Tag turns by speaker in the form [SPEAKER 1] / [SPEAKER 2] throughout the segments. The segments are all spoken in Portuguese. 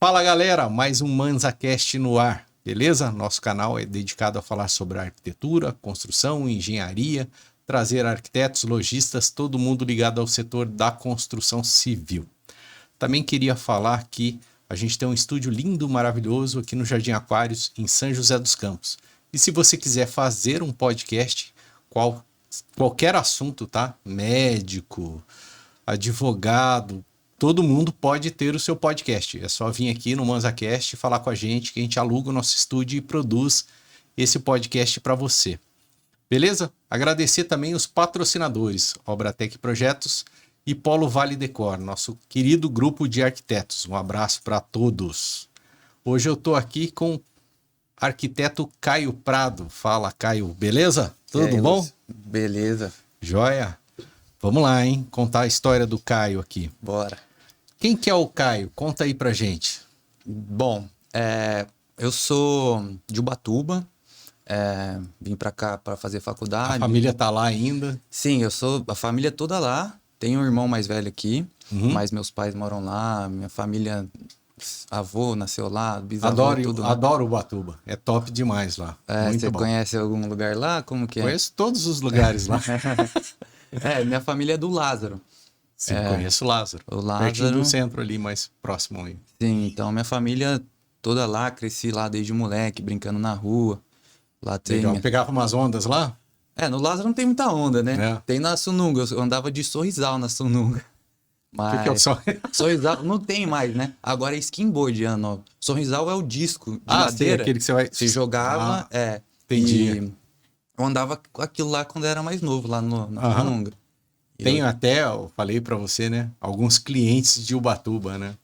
[SPEAKER 1] Fala galera, mais um ManzaCast no ar, beleza? Nosso canal é dedicado a falar sobre arquitetura, construção, engenharia, trazer arquitetos, lojistas, todo mundo ligado ao setor da construção civil. Também queria falar que a gente tem um estúdio lindo, maravilhoso aqui no Jardim Aquários, em São José dos Campos. E se você quiser fazer um podcast, qualquer assunto, tá? Médico, advogado, todo mundo pode ter o seu podcast. É só vir aqui no ManzaCast falar com a gente que a gente aluga o nosso estúdio e produz esse podcast para você. Beleza? Agradecer também os patrocinadores, Obratec Projetos e Polo Vale Decor, nosso querido grupo de arquitetos. Um abraço para todos. Hoje eu estou aqui com o arquiteto Caio Prado. Fala, Caio, beleza? Tudo bom?
[SPEAKER 2] Lúcio? Beleza.
[SPEAKER 1] Joia? Vamos lá, hein? Contar a história do Caio aqui.
[SPEAKER 2] Bora.
[SPEAKER 1] Quem que é o Caio? Conta aí pra gente.
[SPEAKER 2] Bom, eu sou de Ubatuba, vim pra cá pra fazer faculdade.
[SPEAKER 1] A família tá lá ainda?
[SPEAKER 2] Sim, eu sou a família toda lá. Tenho um irmão mais velho aqui, mas meus pais moram lá, minha família, avô nasceu lá, bisavô, tudo lá.
[SPEAKER 1] Adoro Ubatuba, é top demais lá. Muito
[SPEAKER 2] Você
[SPEAKER 1] bom.
[SPEAKER 2] conhece algum lugar lá? Como que é?
[SPEAKER 1] Conheço todos os lugares lá.
[SPEAKER 2] Minha família é do Lázaro.
[SPEAKER 1] Sim, conheço Lázaro.
[SPEAKER 2] O Lázaro.
[SPEAKER 1] Pertinho do centro ali, mais próximo aí.
[SPEAKER 2] Sim, então minha família toda lá, cresci lá desde moleque, brincando na rua. Lá tem...
[SPEAKER 1] Legal. Pegava umas ondas lá?
[SPEAKER 2] No Lázaro não tem muita onda, né?
[SPEAKER 1] É.
[SPEAKER 2] Tem na Sununga, eu andava de Sorrisal na Sununga. Mas
[SPEAKER 1] O que é o só?
[SPEAKER 2] Sorrisal não tem mais, né? Agora é skimboard, Ano. Sorrisal é o disco de madeira.
[SPEAKER 1] Sim, aquele que você vai...
[SPEAKER 2] Se jogava,
[SPEAKER 1] entendi.
[SPEAKER 2] E eu andava com aquilo lá quando eu era mais novo, lá na Sununga.
[SPEAKER 1] Tenho até, eu falei pra você, né? Alguns clientes de Ubatuba, né?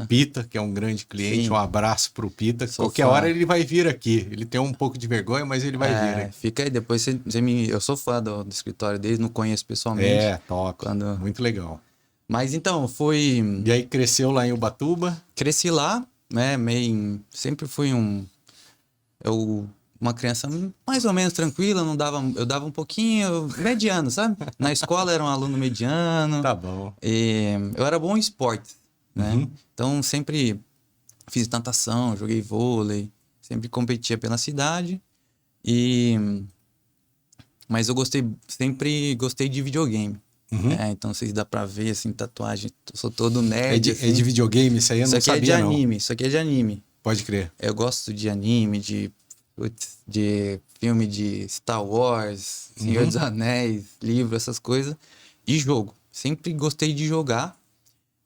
[SPEAKER 1] O Pita, que é um grande cliente,
[SPEAKER 2] Sim.
[SPEAKER 1] Um abraço pro Pita.
[SPEAKER 2] Sou
[SPEAKER 1] Qualquer
[SPEAKER 2] fã.
[SPEAKER 1] hora ele vai vir aqui. Ele tem um pouco de vergonha, mas ele vai vir aqui.
[SPEAKER 2] Fica aí, depois você me... Eu sou fã do escritório dele, não conheço pessoalmente.
[SPEAKER 1] É, top.
[SPEAKER 2] Quando...
[SPEAKER 1] Muito legal.
[SPEAKER 2] Mas então, foi...
[SPEAKER 1] E aí cresceu lá em Ubatuba?
[SPEAKER 2] Cresci lá, né? Sempre fui uma criança mais ou menos tranquila, eu dava um pouquinho mediano, sabe? Na escola era um aluno mediano.
[SPEAKER 1] Tá bom.
[SPEAKER 2] E eu era bom em esportes, né? Então sempre fiz natação, joguei vôlei, sempre competia pela cidade. Mas eu sempre gostei de videogame. Então vocês dá pra ver, assim, tatuagem, eu sou todo nerd.
[SPEAKER 1] É de videogame isso aí? Eu não sabia,
[SPEAKER 2] Isso aqui é de anime.
[SPEAKER 1] Pode crer.
[SPEAKER 2] Eu gosto de anime, de filme de Star Wars, Senhor dos Anéis, livro, essas coisas. E jogo. Sempre gostei de jogar.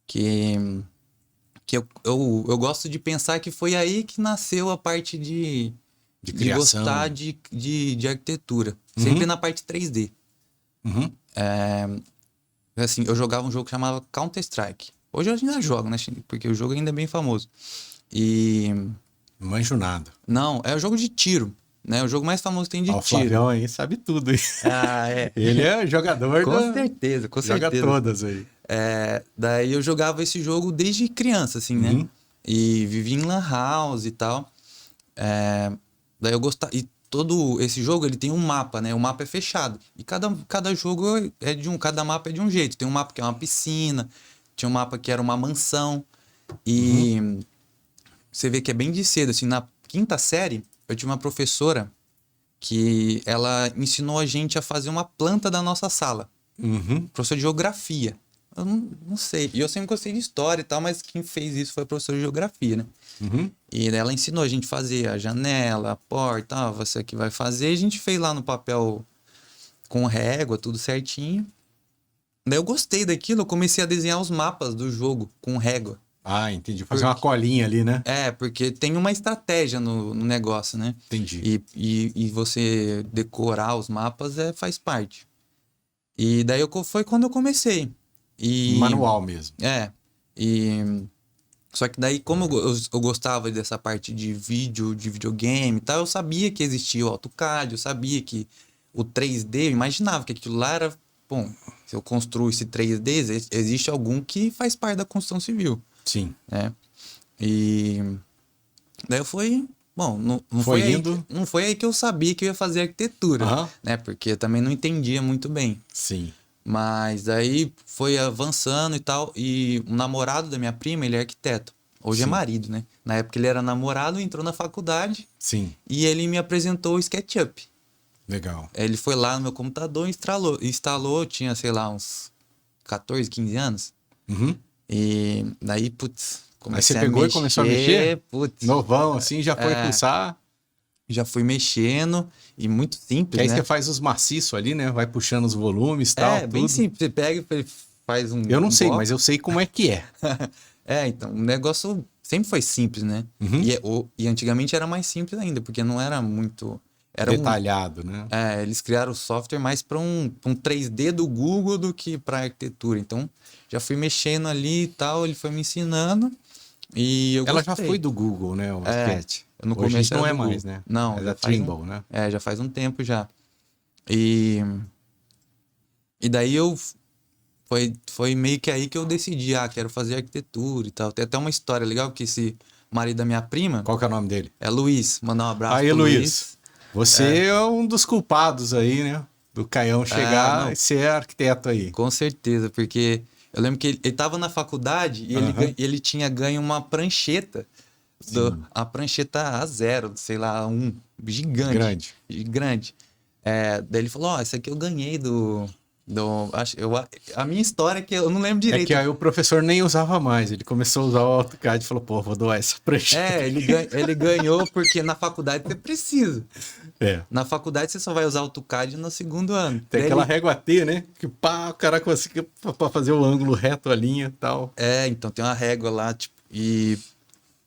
[SPEAKER 2] Que eu gosto de pensar que foi aí que nasceu a parte de
[SPEAKER 1] criação.
[SPEAKER 2] Gostar de arquitetura. Sempre na parte 3D. Assim, eu jogava um jogo que chamava Counter-Strike. Hoje eu ainda jogo, né? Porque o jogo ainda é bem famoso.
[SPEAKER 1] Não manjo nada.
[SPEAKER 2] Não, é o jogo de tiro, né? O jogo mais famoso que tem de
[SPEAKER 1] O
[SPEAKER 2] tiro.
[SPEAKER 1] Flavião aí sabe tudo.
[SPEAKER 2] É.
[SPEAKER 1] Ele é jogador
[SPEAKER 2] Com certeza.
[SPEAKER 1] Joga todas aí.
[SPEAKER 2] Daí eu jogava esse jogo desde criança, assim, né? E vivia em lan house e tal. Daí eu gostava... E todo esse jogo, ele tem um mapa, né? O mapa é fechado. E cada jogo cada mapa é de um jeito. Tem um mapa que é uma piscina, tinha um mapa que era uma mansão. E... Você vê que é bem de cedo, assim, na 5ª série, eu tive uma professora que ela ensinou a gente a fazer uma planta da nossa sala. Professor de geografia. Eu não sei. E eu sempre gostei de história e tal, mas quem fez isso foi a professora de geografia, né? E ela ensinou a gente a fazer a janela, a porta, você que vai fazer. A gente fez lá no papel com régua, tudo certinho. Daí eu gostei daquilo, eu comecei a desenhar os mapas do jogo com régua.
[SPEAKER 1] Ah, entendi. Fazer uma colinha ali, né?
[SPEAKER 2] Porque tem uma estratégia no negócio, né?
[SPEAKER 1] Entendi.
[SPEAKER 2] E você decorar os mapas faz parte. E daí foi quando eu comecei.
[SPEAKER 1] Manual mesmo.
[SPEAKER 2] Só que daí, como eu gostava dessa parte de videogame e tal, eu sabia que existia o AutoCAD, eu sabia que o 3D, eu imaginava que aquilo lá era... Bom, se eu construo esse 3D, existe algum que faz parte da construção civil.
[SPEAKER 1] Sim.
[SPEAKER 2] Né? E daí eu fui... Bom, não foi aí que eu sabia que eu ia fazer arquitetura, né? Porque eu também não entendia muito bem.
[SPEAKER 1] Sim.
[SPEAKER 2] Mas aí foi avançando e tal. E o namorado da minha prima, ele é arquiteto. Hoje é
[SPEAKER 1] Sim.
[SPEAKER 2] marido, né? Na época ele era namorado, entrou na faculdade
[SPEAKER 1] Sim,
[SPEAKER 2] e ele me apresentou o SketchUp.
[SPEAKER 1] legal.
[SPEAKER 2] Ele foi lá no meu computador e instalou, tinha, sei lá, uns 14, 15 anos.
[SPEAKER 1] Uhum.
[SPEAKER 2] E daí, putz,
[SPEAKER 1] Aí você
[SPEAKER 2] comecei a
[SPEAKER 1] pegou e
[SPEAKER 2] mexer,
[SPEAKER 1] começou a mexer?
[SPEAKER 2] putz,
[SPEAKER 1] Novão, assim, já foi fuçar.
[SPEAKER 2] já fui mexendo e muito
[SPEAKER 1] Que
[SPEAKER 2] simples,
[SPEAKER 1] aí
[SPEAKER 2] né?
[SPEAKER 1] você faz os maciços ali, né? Vai puxando os volumes e tal,
[SPEAKER 2] Bem
[SPEAKER 1] tudo.
[SPEAKER 2] simples. Você pega e faz
[SPEAKER 1] Eu não
[SPEAKER 2] um
[SPEAKER 1] sei, mas
[SPEAKER 2] box.
[SPEAKER 1] eu sei como é que é.
[SPEAKER 2] Então, o negócio sempre foi simples, né?
[SPEAKER 1] Uhum.
[SPEAKER 2] E antigamente era mais simples ainda, porque não era muito. Era
[SPEAKER 1] Detalhado, né?
[SPEAKER 2] eles criaram o software mais para um 3D do Google do que para arquitetura. Então, já fui mexendo ali e tal, ele foi me ensinando e eu
[SPEAKER 1] Ela já foi
[SPEAKER 2] gostei.
[SPEAKER 1] do Google, né? O Sketch.
[SPEAKER 2] No
[SPEAKER 1] Hoje
[SPEAKER 2] começo
[SPEAKER 1] não
[SPEAKER 2] era
[SPEAKER 1] é
[SPEAKER 2] do
[SPEAKER 1] mais,
[SPEAKER 2] Google.
[SPEAKER 1] né?
[SPEAKER 2] Não,
[SPEAKER 1] É
[SPEAKER 2] já
[SPEAKER 1] da
[SPEAKER 2] faz
[SPEAKER 1] Trimble, né?
[SPEAKER 2] já faz um tempo já. E daí foi meio que aí que eu decidi, quero fazer arquitetura e tal. Tem até uma história legal que esse marido da minha prima
[SPEAKER 1] Qual que é o nome dele?
[SPEAKER 2] é Luiz. Mandar um abraço
[SPEAKER 1] Aí,
[SPEAKER 2] pro
[SPEAKER 1] Luiz,
[SPEAKER 2] Luiz.
[SPEAKER 1] você é um dos culpados aí, né? Do Caião chegar
[SPEAKER 2] Não,
[SPEAKER 1] e ser arquiteto aí.
[SPEAKER 2] com certeza, porque eu lembro que ele tava na faculdade e
[SPEAKER 1] Aham.
[SPEAKER 2] ele tinha ganho uma prancheta,
[SPEAKER 1] Sim.
[SPEAKER 2] a prancheta A0, sei lá, gigante,
[SPEAKER 1] Grande.
[SPEAKER 2] grande. Daí ele falou, essa aqui eu ganhei a minha história é que eu não lembro
[SPEAKER 1] É que
[SPEAKER 2] direito.
[SPEAKER 1] aí o professor nem usava mais. Ele começou a usar o AutoCAD e falou, pô, vou doar essa prancheta.
[SPEAKER 2] Ele ganhou porque na faculdade você precisa.
[SPEAKER 1] É.
[SPEAKER 2] Na faculdade você só vai usar o AutoCAD no segundo ano.
[SPEAKER 1] Tem
[SPEAKER 2] Daí
[SPEAKER 1] aquela
[SPEAKER 2] ele-
[SPEAKER 1] régua T, né? Que pá, o cara conseguiu pra fazer o ângulo reto, a linha e tal.
[SPEAKER 2] Então tem uma régua lá, tipo, e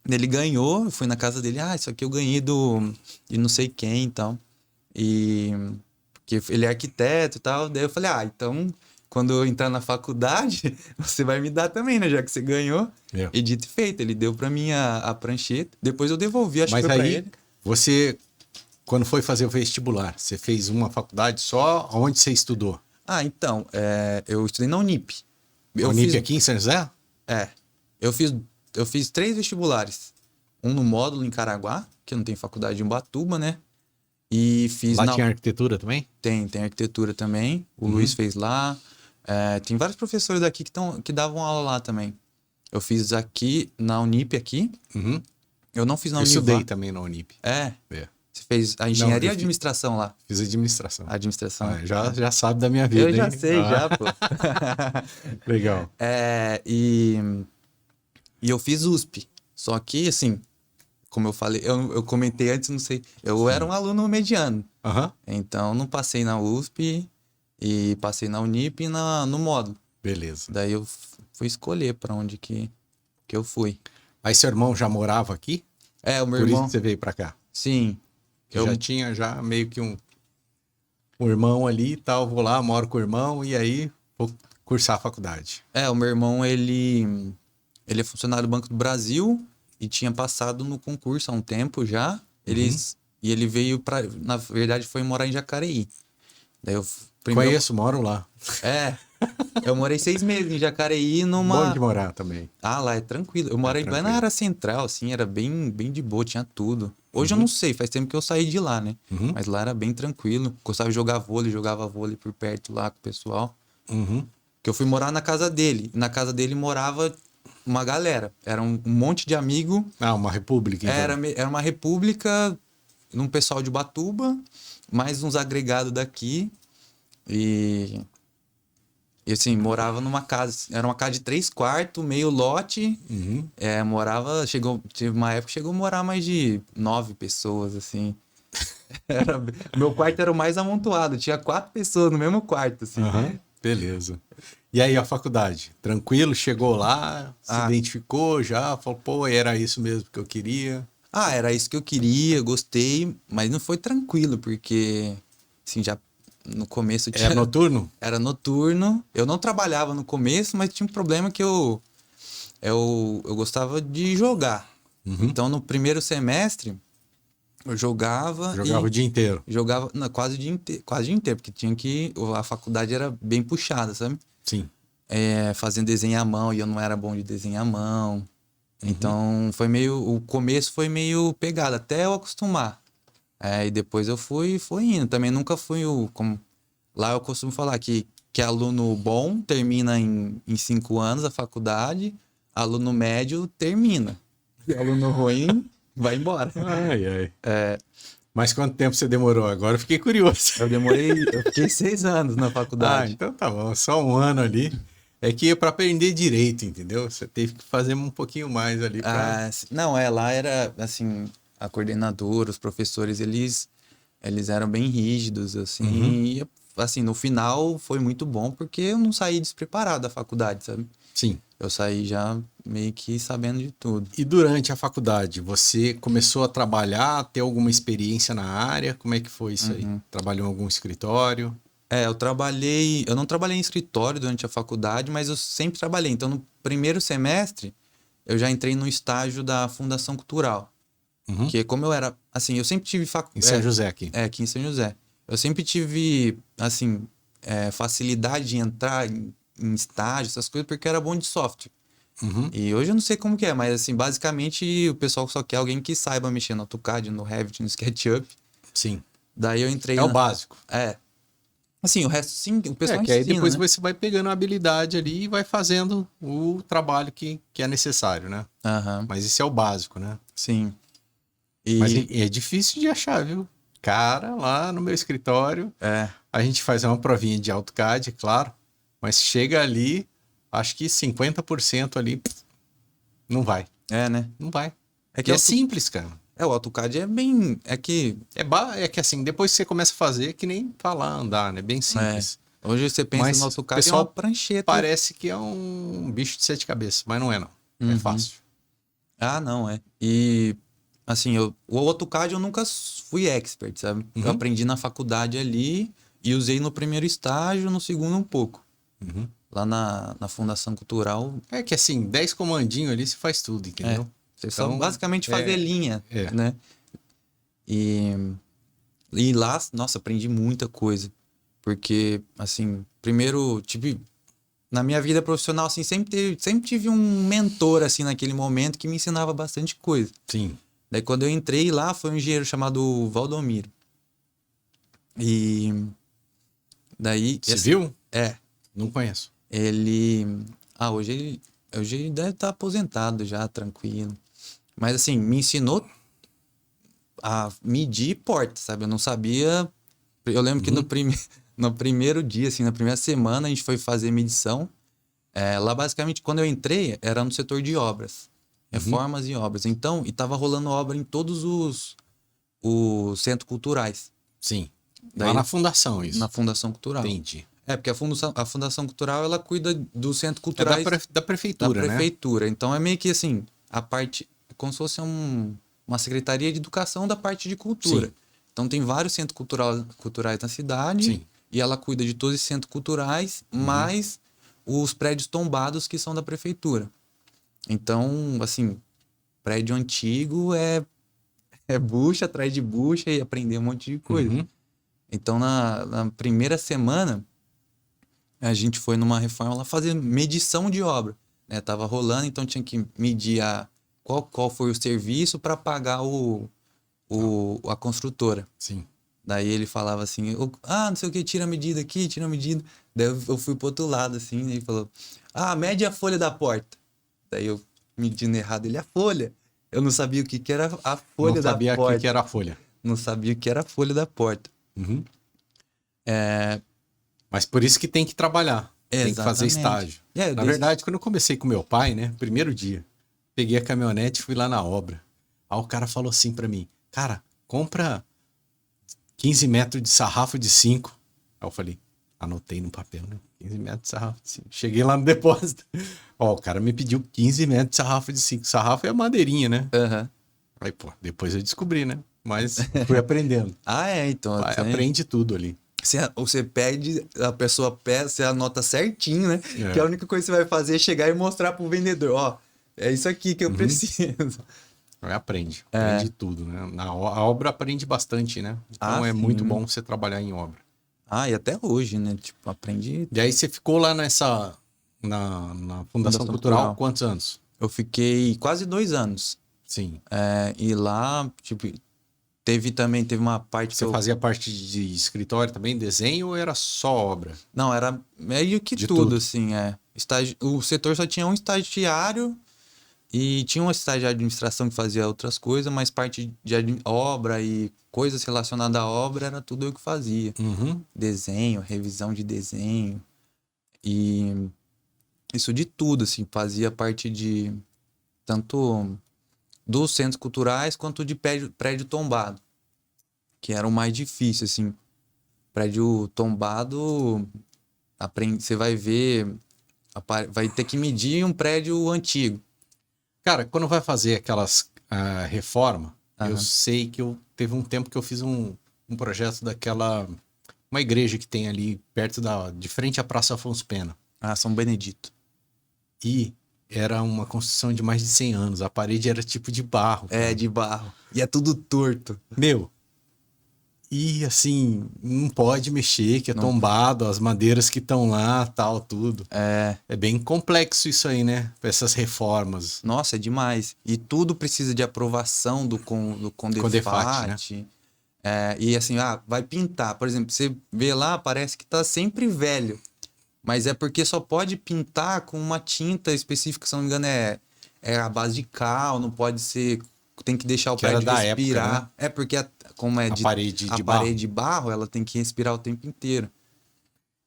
[SPEAKER 2] ele ganhou, eu fui na casa dele, isso aqui eu ganhei de não sei quem e tal. E porque ele é arquiteto e tal. Daí eu falei, então quando eu entrar na faculdade, você vai me dar também, né? Já que você ganhou.
[SPEAKER 1] É.
[SPEAKER 2] E dito e feito, ele deu pra mim a prancheta. Depois eu devolvi, acho que
[SPEAKER 1] Mas
[SPEAKER 2] foi pra
[SPEAKER 1] aí,
[SPEAKER 2] ele.
[SPEAKER 1] você, quando foi fazer o vestibular, você fez uma faculdade só? Onde você estudou?
[SPEAKER 2] Então, eu estudei na Unip.
[SPEAKER 1] A Unip aqui em São José?
[SPEAKER 2] É. Eu fiz 3 vestibulares. Um no módulo em Caraguá, que não tem faculdade em Ubatuba, né? E fiz
[SPEAKER 1] Lá tinha arquitetura também?
[SPEAKER 2] Tem arquitetura também. O Luiz fez lá. Tem vários professores daqui que davam aula lá também. Eu fiz aqui, na Unip aqui.
[SPEAKER 1] Uhum.
[SPEAKER 2] Eu não fiz na
[SPEAKER 1] Eu
[SPEAKER 2] Univá.
[SPEAKER 1] estudei também na Unip.
[SPEAKER 2] É.
[SPEAKER 1] É.
[SPEAKER 2] Você fez a engenharia e a administração lá?
[SPEAKER 1] Fiz administração.
[SPEAKER 2] Administração.
[SPEAKER 1] Já sabe da minha vida,
[SPEAKER 2] Eu já
[SPEAKER 1] hein?
[SPEAKER 2] sei, já, pô.
[SPEAKER 1] Legal.
[SPEAKER 2] E eu fiz USP. Só que, assim, como eu falei, eu comentei antes, não sei, eu era um aluno mediano.
[SPEAKER 1] Aham.
[SPEAKER 2] Então, não passei na USP e passei na Unip e no módulo.
[SPEAKER 1] Beleza.
[SPEAKER 2] Daí eu fui escolher pra onde que eu fui.
[SPEAKER 1] Aí seu irmão já morava aqui?
[SPEAKER 2] O meu
[SPEAKER 1] Por isso
[SPEAKER 2] irmão.
[SPEAKER 1] que você veio pra cá?
[SPEAKER 2] Sim.
[SPEAKER 1] Eu já tinha já meio que um irmão ali e tal, vou lá, moro com o irmão e aí vou cursar a faculdade.
[SPEAKER 2] O meu irmão, ele é funcionário do Banco do Brasil e tinha passado no concurso há um tempo já. E ele veio na verdade, foi morar em Jacareí. Daí eu
[SPEAKER 1] Conheço, moro lá.
[SPEAKER 2] Eu morei 6 meses em Jacareí
[SPEAKER 1] Bom de morar também.
[SPEAKER 2] Lá é tranquilo. Eu morei bem na
[SPEAKER 1] tranquilo.
[SPEAKER 2] área central, assim, era bem de boa, tinha tudo. Hoje eu não sei, faz tempo que eu saí de lá, né? Mas lá era bem tranquilo. Gostava de jogar vôlei, jogava vôlei por perto lá com o pessoal.
[SPEAKER 1] Uhum.
[SPEAKER 2] Que eu fui morar na casa dele. Na casa dele morava uma galera. Era um monte de amigo.
[SPEAKER 1] Uma república, então.
[SPEAKER 2] Era uma república, um pessoal de Ubatuba, mais uns agregados daqui. E assim, morava numa casa. Era uma casa de 3 quartos, meio lote.
[SPEAKER 1] Uhum.
[SPEAKER 2] Teve uma época que chegou a morar mais de 9 pessoas, assim. Meu quarto era o mais amontoado. Tinha 4 pessoas no mesmo quarto, assim.
[SPEAKER 1] Uhum. Beleza. E aí a faculdade? Tranquilo? Chegou lá, se identificou já, falou, pô, era isso mesmo que eu queria.
[SPEAKER 2] Era isso que eu queria, gostei, mas não foi tranquilo, porque, assim, já no começo tinha...
[SPEAKER 1] Era noturno?
[SPEAKER 2] Era noturno. Eu não trabalhava no começo, mas tinha um problema que eu gostava de jogar. Então, no primeiro semestre, eu jogava
[SPEAKER 1] o dia inteiro.
[SPEAKER 2] Jogava quase o dia inteiro, porque a faculdade era bem puxada, sabe?
[SPEAKER 1] Sim.
[SPEAKER 2] Fazendo desenho à mão, e eu não era bom de desenho à mão. Então, o começo foi meio pegado, até eu acostumar. E depois eu fui indo. Também nunca fui lá eu costumo falar que aluno bom termina em 5 anos a faculdade, aluno médio termina. E aluno ruim vai embora.
[SPEAKER 1] Ai, ai. Mas quanto tempo você demorou? Agora eu fiquei curioso.
[SPEAKER 2] Eu fiquei 6 anos na
[SPEAKER 1] Ah,
[SPEAKER 2] faculdade.
[SPEAKER 1] então tá bom, só um ano ali. É que para aprender direito, entendeu? Você teve que fazer um pouquinho mais ali para.
[SPEAKER 2] Não, lá era, assim, a coordenadora, os professores, eles eram bem rígidos, assim, e, assim, no final foi muito bom porque eu não saí despreparado da faculdade, sabe?
[SPEAKER 1] Sim.
[SPEAKER 2] Eu saí já meio que sabendo de tudo.
[SPEAKER 1] E durante a faculdade, você começou a trabalhar, ter alguma experiência na área? Como é que foi isso aí? Trabalhou em algum escritório?
[SPEAKER 2] Eu não trabalhei em escritório durante a faculdade, mas eu sempre trabalhei. Então, no primeiro semestre, eu já entrei no estágio da Fundação Cultural. Que como eu era, assim, eu sempre tive...
[SPEAKER 1] Em São José aqui.
[SPEAKER 2] Aqui em São José. Eu sempre tive, assim, facilidade de entrar em estágio, essas coisas, porque eu era bom de software. E hoje eu não sei como que é, mas, assim, basicamente o pessoal só quer alguém que saiba mexer no AutoCAD, no Revit, no SketchUp.
[SPEAKER 1] Sim.
[SPEAKER 2] Daí eu entrei...
[SPEAKER 1] É o básico.
[SPEAKER 2] Assim, o resto sim, o pessoal
[SPEAKER 1] que aí
[SPEAKER 2] ensina,
[SPEAKER 1] depois
[SPEAKER 2] né?
[SPEAKER 1] você vai pegando a habilidade ali e vai fazendo o trabalho que é necessário, né?
[SPEAKER 2] Aham,
[SPEAKER 1] Mas isso é o básico, né?
[SPEAKER 2] sim.
[SPEAKER 1] Mas
[SPEAKER 2] E
[SPEAKER 1] é difícil de achar, viu? Cara, lá no meu escritório,
[SPEAKER 2] é,
[SPEAKER 1] a gente faz uma provinha de AutoCAD, claro, mas chega ali, acho que 50% ali não vai.
[SPEAKER 2] né?
[SPEAKER 1] Não vai.
[SPEAKER 2] É
[SPEAKER 1] E
[SPEAKER 2] que
[SPEAKER 1] é simples, cara.
[SPEAKER 2] o AutoCAD é bem, é que
[SPEAKER 1] É que assim, depois que você começa a fazer, é que nem falar, andar, né? Bem simples.
[SPEAKER 2] hoje você pensa
[SPEAKER 1] Mas
[SPEAKER 2] no
[SPEAKER 1] o
[SPEAKER 2] AutoCAD é uma
[SPEAKER 1] pessoal
[SPEAKER 2] prancheta.
[SPEAKER 1] parece que é um bicho de sete cabeças, mas não é não. É fácil.
[SPEAKER 2] Ah, não, é. E assim, o AutoCAD eu nunca fui expert, sabe? Eu aprendi na faculdade ali e usei no primeiro estágio, no segundo um pouco. Lá na Fundação Cultural,
[SPEAKER 1] É que assim, 10 comandinhos ali você faz tudo, entendeu?
[SPEAKER 2] você só
[SPEAKER 1] Então,
[SPEAKER 2] basicamente fazer linha,
[SPEAKER 1] é.
[SPEAKER 2] né? E, e lá, nossa, aprendi muita coisa. Porque, assim, primeiro, tipo, na minha vida profissional, assim, sempre tive um mentor, assim, naquele momento que me ensinava bastante coisa.
[SPEAKER 1] Sim.
[SPEAKER 2] Daí, quando eu entrei lá, foi um engenheiro chamado Valdomiro. E daí...
[SPEAKER 1] Civil?
[SPEAKER 2] É,
[SPEAKER 1] Não conheço.
[SPEAKER 2] ele... hoje ele deve estar aposentado já, tranquilo. Mas, assim, me ensinou a medir porta, sabe? Eu não sabia... Eu lembro que no primeiro dia, assim, na primeira semana, a gente foi fazer medição. Lá, basicamente, quando eu entrei, era no setor de obras. Reformas e obras. Então, e tava rolando obra em todos os centros culturais.
[SPEAKER 1] Sim.
[SPEAKER 2] Daí,
[SPEAKER 1] Lá na fundação, isso.
[SPEAKER 2] na Fundação Cultural.
[SPEAKER 1] Entendi.
[SPEAKER 2] Porque a Fundação Cultural, ela cuida dos centros
[SPEAKER 1] É
[SPEAKER 2] culturais
[SPEAKER 1] da prefeitura,
[SPEAKER 2] da
[SPEAKER 1] né?
[SPEAKER 2] prefeitura. Então, é meio que assim, a parte... como se fosse uma secretaria de educação da parte de cultura.
[SPEAKER 1] Sim.
[SPEAKER 2] Então, tem vários centros culturais na cidade.
[SPEAKER 1] Sim.
[SPEAKER 2] E ela cuida de todos os centros culturais, mais os prédios tombados que são da prefeitura. Então, assim, prédio antigo é bucha atrás de bucha e aprender um monte de coisa. Então, na primeira semana, a gente foi numa reforma lá fazer medição de obra. Né? Tava rolando, então tinha que medir qual foi o serviço para pagar a construtora.
[SPEAKER 1] Sim.
[SPEAKER 2] Daí ele falava assim, não sei o que, tira a medida aqui, tira a medida. Daí eu fui pro outro lado, assim, e ele falou, mede a folha da porta. Daí eu, medindo errado, ele, a folha. Eu não sabia o que era a folha da porta.
[SPEAKER 1] Não sabia o que era a folha.
[SPEAKER 2] Não sabia o que era a folha da porta.
[SPEAKER 1] Mas por isso que tem que trabalhar. Tem que fazer
[SPEAKER 2] Exatamente.
[SPEAKER 1] estágio. Na verdade, quando eu comecei com meu pai, né? Primeiro dia, peguei a caminhonete e fui lá na obra. Aí o cara falou assim pra mim, cara, compra 15 metros de sarrafo de 5. Aí eu falei, anotei no papel, né? 15 metros de sarrafo de 5. Cheguei lá no depósito. O cara me pediu 15 metros de sarrafo de 5. Sarrafo é a madeirinha, né? Aí, pô, depois eu descobri, né? Mas fui aprendendo.
[SPEAKER 2] Então.
[SPEAKER 1] Aprende tudo ali.
[SPEAKER 2] Você pede, a pessoa pede, você anota certinho, né? Que a única coisa que você vai fazer é chegar e mostrar pro vendedor, é isso aqui que eu preciso.
[SPEAKER 1] Aprende tudo, né? A obra aprende bastante, né? Então é
[SPEAKER 2] sim.
[SPEAKER 1] muito bom você trabalhar em obra.
[SPEAKER 2] E até hoje, né? Tipo, aprendi...
[SPEAKER 1] E aí você ficou lá na Fundação Cultural quantos anos?
[SPEAKER 2] Eu fiquei quase 2 anos.
[SPEAKER 1] Sim.
[SPEAKER 2] E lá, tipo, teve uma parte
[SPEAKER 1] Você fazia parte de escritório também, desenho, ou era só obra?
[SPEAKER 2] Não, era meio que tudo, assim, O setor só tinha um estagiário E tinha uma estagiária de administração que fazia outras coisas, mas parte de obra e coisas relacionadas à obra era tudo eu que fazia.
[SPEAKER 1] Uhum.
[SPEAKER 2] Desenho, revisão de desenho. E isso de tudo, assim, fazia parte de tanto dos centros culturais quanto de prédio tombado, que era o mais difícil, assim. Prédio tombado, você vai ver, vai ter que medir um prédio antigo.
[SPEAKER 1] Cara, quando vai fazer aquelas reforma, eu
[SPEAKER 2] Aham.
[SPEAKER 1] sei que teve um tempo que eu fiz um projeto daquela, uma igreja que tem ali perto de frente à Praça Afonso Pena.
[SPEAKER 2] Ah, São Benedito.
[SPEAKER 1] E era uma construção de mais de 100 anos. A parede era tipo de barro,
[SPEAKER 2] É,
[SPEAKER 1] cara.
[SPEAKER 2] de barro. E é tudo torto.
[SPEAKER 1] Meu, e assim, não pode mexer, que é
[SPEAKER 2] Não.
[SPEAKER 1] tombado, as madeiras que estão lá, tal, tudo.
[SPEAKER 2] É,
[SPEAKER 1] É bem complexo isso aí, né? Essas reformas.
[SPEAKER 2] nossa, é demais. E tudo precisa de aprovação do
[SPEAKER 1] Condefat, né?
[SPEAKER 2] Condefat. É, e assim, vai pintar. Por exemplo, você vê lá, parece que tá sempre velho. Mas é porque só pode pintar com uma tinta específica, se não me engano, é a base de cal, não pode ser. Tem que deixar o
[SPEAKER 1] Que era
[SPEAKER 2] prédio
[SPEAKER 1] da
[SPEAKER 2] respirar.
[SPEAKER 1] época, né?
[SPEAKER 2] É porque, como é
[SPEAKER 1] A parede
[SPEAKER 2] a
[SPEAKER 1] de barro.
[SPEAKER 2] parede de barro, ela tem que respirar o tempo inteiro.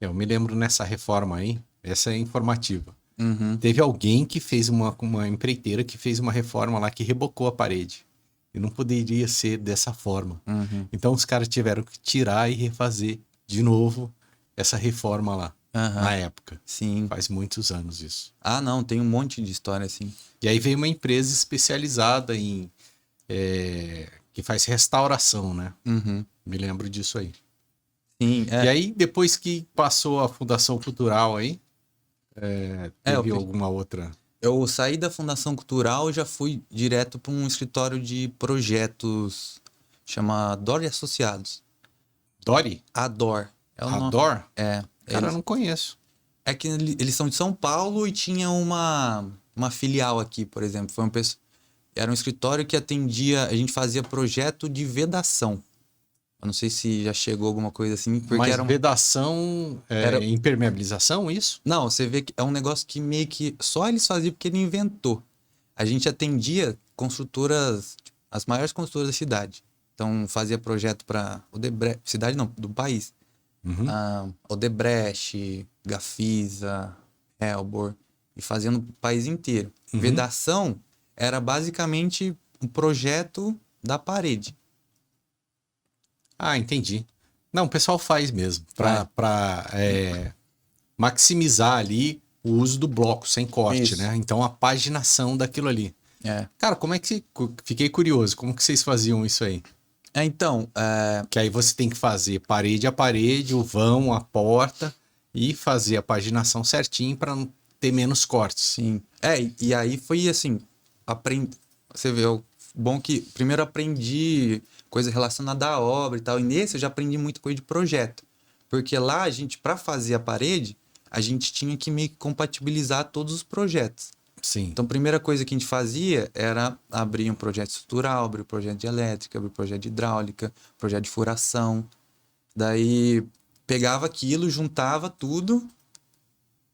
[SPEAKER 1] Eu me lembro nessa reforma aí, essa é informativa.
[SPEAKER 2] Uhum.
[SPEAKER 1] Teve alguém que fez uma empreiteira que fez uma reforma lá que rebocou a parede. E não poderia ser dessa forma.
[SPEAKER 2] Uhum.
[SPEAKER 1] Então os caras tiveram que tirar e refazer de novo essa reforma lá,
[SPEAKER 2] Aham.
[SPEAKER 1] na época.
[SPEAKER 2] Sim.
[SPEAKER 1] Faz muitos anos isso.
[SPEAKER 2] Ah, não, tem um monte de história assim.
[SPEAKER 1] E aí veio uma empresa especializada em que faz restauração, né?
[SPEAKER 2] Uhum.
[SPEAKER 1] Me lembro disso aí.
[SPEAKER 2] Sim,
[SPEAKER 1] E aí, depois que passou a Fundação Cultural aí, teve
[SPEAKER 2] eu
[SPEAKER 1] alguma outra...
[SPEAKER 2] Eu saí da Fundação Cultural e já fui direto para um escritório de projetos, chama Dor e Associados.
[SPEAKER 1] Dori?
[SPEAKER 2] Ador. É o nome.
[SPEAKER 1] Ador?
[SPEAKER 2] É.
[SPEAKER 1] Cara, eu não conheço.
[SPEAKER 2] É que eles são de São Paulo e tinha uma filial aqui, por exemplo. Era um escritório que atendia, a gente fazia projeto de vedação. Eu não sei se já chegou alguma coisa assim, porque
[SPEAKER 1] Mas
[SPEAKER 2] era
[SPEAKER 1] vedação,
[SPEAKER 2] era-
[SPEAKER 1] impermeabilização, isso?
[SPEAKER 2] Não, você vê que é um negócio que meio que só eles faziam porque ele inventou. A gente atendia construtoras, as maiores construtoras da cidade. Então fazia projeto para Odebrecht, cidade não, do país.
[SPEAKER 1] Uhum.
[SPEAKER 2] Odebrecht, Gafisa, Helbor, e fazia no país inteiro.
[SPEAKER 1] Uhum.
[SPEAKER 2] Vedação era basicamente um projeto da parede.
[SPEAKER 1] Ah, entendi. Não, o pessoal faz mesmo, para maximizar ali o uso do bloco sem corte,
[SPEAKER 2] Isso.
[SPEAKER 1] né? Então a paginação daquilo ali.
[SPEAKER 2] É.
[SPEAKER 1] Cara, como é que fiquei curioso, como que vocês faziam isso aí?
[SPEAKER 2] Então,
[SPEAKER 1] Que aí você tem que fazer parede a parede, o vão, a porta e fazer a paginação certinho para não ter menos cortes.
[SPEAKER 2] sim. E aí foi assim, você vê, o bom que primeiro aprendi coisa relacionada à obra e tal, e nesse eu já aprendi muita coisa de projeto. Porque lá a gente, para fazer a parede, a gente tinha que meio que compatibilizar todos os projetos.
[SPEAKER 1] Sim.
[SPEAKER 2] Então, a primeira coisa que a gente fazia era abrir um projeto estrutural, abrir um projeto de elétrica, abrir um projeto de hidráulica, projeto de furação. Daí pegava aquilo, juntava tudo,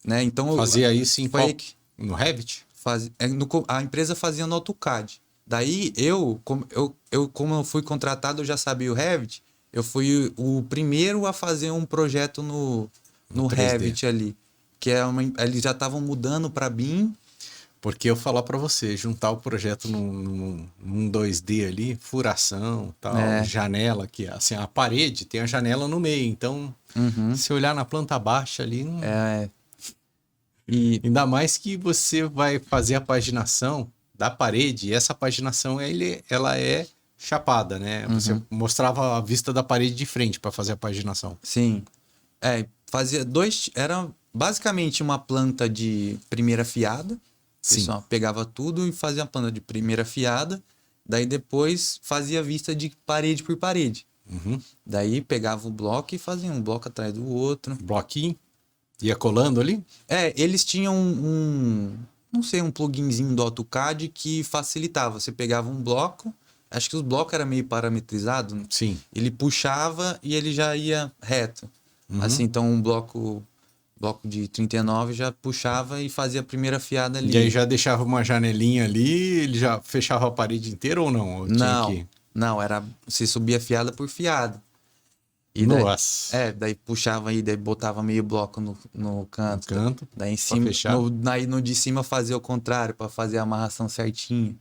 [SPEAKER 2] né? Então
[SPEAKER 1] Fazia isso em
[SPEAKER 2] foi
[SPEAKER 1] no Revit?
[SPEAKER 2] a empresa fazia no AutoCAD. Daí como eu fui contratado, eu já sabia o Revit, eu fui o primeiro a fazer um projeto no
[SPEAKER 1] 3D.
[SPEAKER 2] Revit ali, que eles já estavam mudando para BIM.
[SPEAKER 1] Porque eu falar para você, juntar o projeto num 2D ali, furação, tal, janela, que assim, a parede tem a janela no meio, então se olhar na planta baixa ali,
[SPEAKER 2] E
[SPEAKER 1] ainda mais que você vai fazer a paginação da parede, e essa paginação ela é chapada, né? Você mostrava a vista da parede de frente para fazer a paginação.
[SPEAKER 2] sim, fazia era basicamente uma planta de primeira fiada.
[SPEAKER 1] Sim.
[SPEAKER 2] Pessoal, pegava tudo e fazia a planta de primeira fiada, daí depois fazia a vista de parede por parede. Daí pegava o bloco e fazia um bloco atrás do outro.
[SPEAKER 1] Bloquinho, ia colando ali?
[SPEAKER 2] Eles tinham não sei, um pluginzinho do AutoCAD que facilitava. Você pegava um bloco, acho que os blocos eram meio parametrizados.
[SPEAKER 1] Sim.
[SPEAKER 2] Ele puxava e ele já ia reto. Assim, então um bloco bloco de 39, já puxava e fazia a primeira fiada ali.
[SPEAKER 1] E aí já deixava uma janelinha ali, ele já fechava a parede inteira ou não? Ou tinha
[SPEAKER 2] Não,
[SPEAKER 1] que...
[SPEAKER 2] não, era você subia fiada por fiada. E
[SPEAKER 1] Nossa.
[SPEAKER 2] daí puxava aí, daí botava meio bloco no canto.
[SPEAKER 1] Canto,
[SPEAKER 2] Daí em
[SPEAKER 1] pra
[SPEAKER 2] cima,
[SPEAKER 1] fechar.
[SPEAKER 2] daí no de cima fazia o contrário, pra fazer a amarração certinha.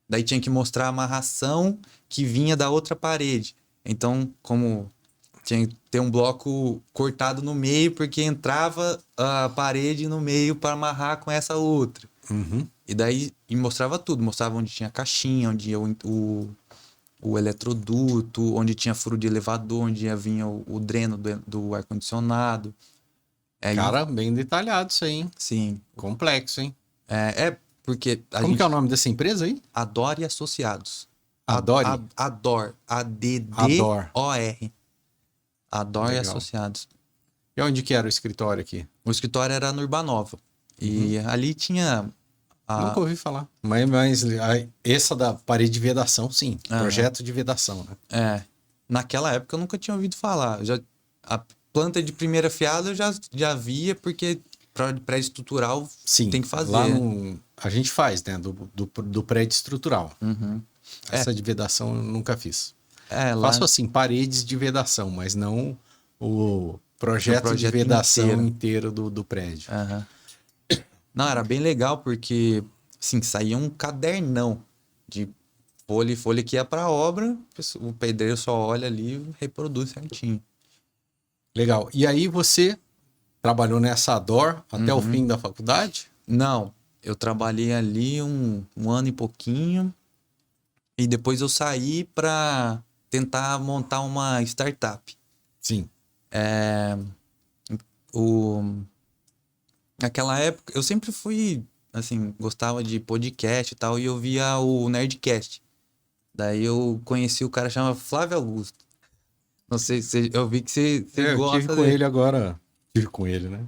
[SPEAKER 2] Daí tinha que mostrar a amarração que vinha da outra parede. Então, como tinha que ter um bloco cortado no meio, porque entrava a parede no meio para amarrar com essa outra.
[SPEAKER 1] Uhum.
[SPEAKER 2] E daí mostrava tudo, mostrava onde tinha a caixinha, onde ia o eletroduto, onde tinha furo de elevador, onde ia vinha o dreno do ar-condicionado.
[SPEAKER 1] Cara, bem detalhado isso aí, hein?
[SPEAKER 2] Sim.
[SPEAKER 1] Complexo, hein?
[SPEAKER 2] É porque a
[SPEAKER 1] Como
[SPEAKER 2] gente...
[SPEAKER 1] que é o nome dessa empresa aí?
[SPEAKER 2] Adore Associados.
[SPEAKER 1] Adore?
[SPEAKER 2] Adore. A-D-D-O-R. Adore
[SPEAKER 1] Legal.
[SPEAKER 2] Associados.
[SPEAKER 1] E onde que era o escritório aqui?
[SPEAKER 2] O escritório era no Urbanova. E ali tinha...
[SPEAKER 1] Nunca ouvi falar. Mas essa da parede de vedação, sim. Projeto de vedação, né?
[SPEAKER 2] Naquela época eu nunca tinha ouvido falar. A planta de primeira fiada eu já via, porque para prédio estrutural
[SPEAKER 1] Sim,
[SPEAKER 2] tem que fazer.
[SPEAKER 1] Lá a gente faz, né? Do prédio estrutural.
[SPEAKER 2] Uhum.
[SPEAKER 1] Essa de vedação eu nunca fiz.
[SPEAKER 2] Lá...
[SPEAKER 1] Faço assim, paredes de vedação, mas não o projeto de vedação inteiro do prédio.
[SPEAKER 2] Uhum. Não, era bem legal porque, assim, saía um cadernão de folha que ia pra obra, o pedreiro só olha ali e reproduz certinho.
[SPEAKER 1] Legal. E aí você trabalhou nessa Ador até o fim da faculdade?
[SPEAKER 2] Não, eu trabalhei ali um ano e pouquinho e depois eu saí para tentar montar uma startup.
[SPEAKER 1] Sim.
[SPEAKER 2] Naquela época, eu sempre fui, assim, gostava de podcast e tal, e eu via o Nerdcast. Daí eu conheci o cara chamado Flávio Augusto. Não sei se eu vi que você gosta
[SPEAKER 1] dele. Eu tive com ele agora. Tive com ele, né?